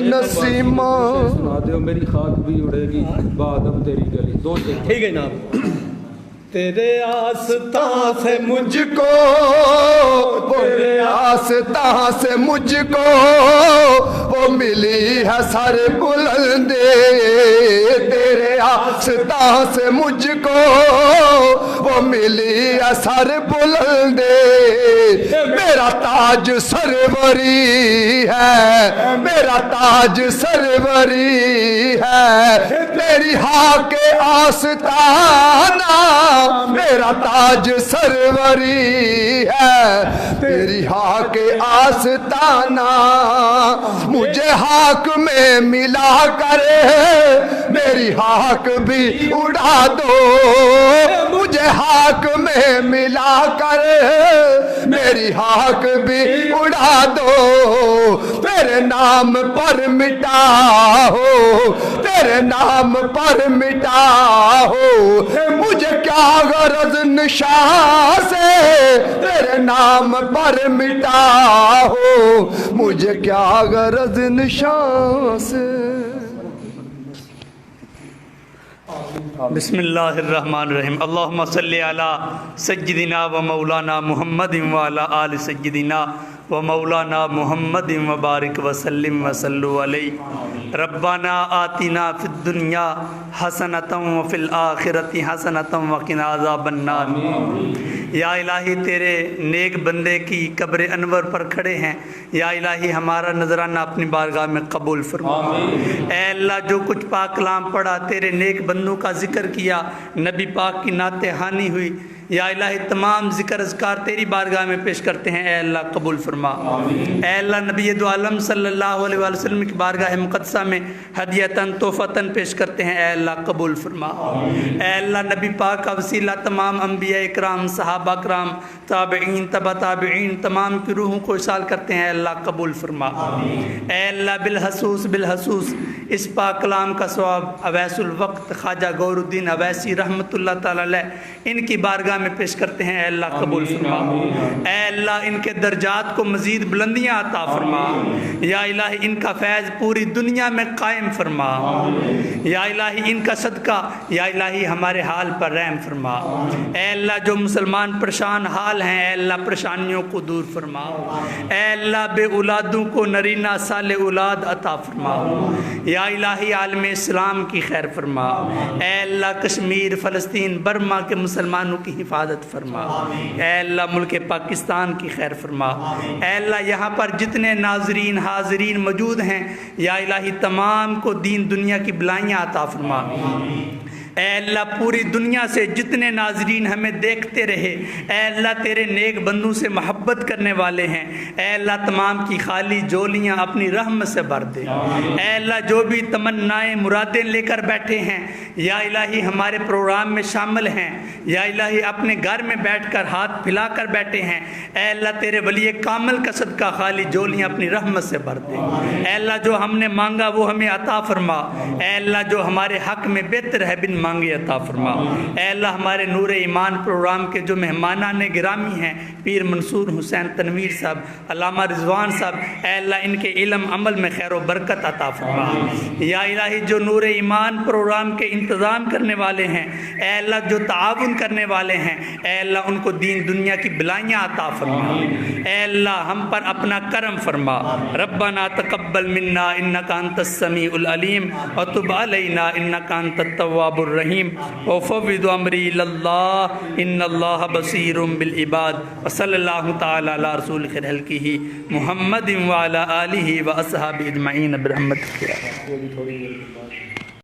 نسیمہ سنا دے میری خاک بھی اڑے گی بعد اب تیری گلی دو ٹھیک ہے جناب تیرے آستاں سے مجھ کو تیرے آستاں سے مجھ کو وہ ملی ہے سر بلندے تیرے آستاں سے مجھ کو وہ ملی ہے سر بلندے میرا تاج سروری ہے میرا تاج سروری ہے تیری ہاک آستانہ میرا تاج سروری ہے تیری ہاک آستانہ مجھے ہاک میں ملا کرے میری ہاک بھی اڑا دو مجھے ہاک میں ملا کرے میری ہاک بھی اڑا دو تیرے نام پر مٹا ہو تیرے نام پر مٹا ہو مجھے کیا غرض نشاں سے تیرے نام پر مٹا ہو مجھے کیا غرض نشاں سے بسم اللہ الرحمن الرحیم اللہم صلی علی سیدنا و مولانا محمد و علی آل سیدنا و مولانا محمد وبارک وسلم وصلو علیہ ربنا آتنا فی الدنیا حسنۃ وفی الآخرۃ حسنۃ وقنا عذاب النار یا الہی تیرے نیک بندے کی قبر انور پر کھڑے ہیں یا الہی ہمارا نذرانہ اپنی بارگاہ میں قبول فرما اے اللہ جو کچھ پاک کلام پڑھا تیرے نیک بندوں کا ذکر کیا نبی پاک کی نعت ہانی ہوئی یا الہی تمام ذکر اذکار تیری بارگاہ میں پیش کرتے ہیں اے اللہ قبول فرما اے اللہ نبی دو عالم صلی اللہ علیہ وسلم کی بارگاہ مقدسہ میں ہدیتاً تحفتاً پیش کرتے ہیں اے اللہ قبول فرما اے اللہ نبی پاک کا وسیلہ تمام انبیاء اکرام صحابہ کرام تابعین تبع تابعین تمام کی روحوں کو اصال کرتے ہیں اے اللہ قبول فرما اے اللہ بالحسوس اس پاک کلام کا ثواب اویس الوقت خواجہ غور الدین اویسی رحمۃ اللہ تعالی علیہ ان کی بارگاہ میں پیش کرتے ہیں اے اللہ قبول فرما اے اللہ ان کے درجات کو مزید بلندیاں عطا فرما یا الہی ان کا فیض پوری دنیا میں قائم فرما یا الہی ان کا صدقہ یا الہی ہمارے حال پر رحم فرما اے اللہ جو مسلمان پریشان حال ہیں اے اللہ پریشانیوں کو دور فرما اے اللہ بے اولادوں کو نرینہ صالح اولاد عطا فرما یا الہی عالم اسلام کی خیر فرما اے اللہ کشمیر فلسطین برما کے مسلمانوں کی حفاظت فرما اے اللہ ملک پاکستان کی خیر فرما اے اللہ یہاں پر جتنے ناظرین حاضرین موجود ہیں یا الہی تمام کو دین دنیا کی بلائیاں عطا فرما اے اللہ پوری دنیا سے جتنے ناظرین ہمیں دیکھتے رہے، اے اللہ تیرے نیک بندوں سے محبت کرنے والے ہیں، اے اللہ تمام کی خالی جولیاں اپنی رحمت سے بھر دے۔ اے اللہ جو بھی تمنائیں مرادیں لے کر بیٹھے ہیں، یا الہی ہمارے پروگرام میں شامل ہیں، یا الہی اپنے گھر میں بیٹھ کر ہاتھ پھیلا کر بیٹھے ہیں، اے اللہ تیرے ولی کامل کا صدقہ خالی جولیاں اپنی رحمت سے بھر دے۔ اے اللہ جو ہم نے مانگا وہ ہمیں عطا فرما، اے اللہ جو ہمارے حق میں بہتر ہے بن مانگے عطا فرما۔ اے اللہ ہمارے نور ایمان پروگرام کے جو مہمانان گرامی ہیں، پیر منصور حسین تنویر صاحب، علامہ رضوان صاحب، اے اللہ ان کے علم عمل میں خیر و برکت عطا فرما۔ یا الہی جو نور ایمان پروگرام کے انتظام کرنے والے ہیں، اے اللہ جو تعاون کرنے والے ہیں، اے اللہ ان کو دین دنیا کی بلائیاں عطا فرما۔ اے اللہ ہم پر اپنا کرم فرما۔ ربنا تقبل منا انک انت السمیع العلیم وتب علینا انک انت التواب الرحیم وفوض امری الی اللہ ان اللہ بصیر بالعباد وصلی اللہ تعالی علی رسول خیر خلقہ محمد وعلی آلہ واصحابہ اجمعین برحمتک۔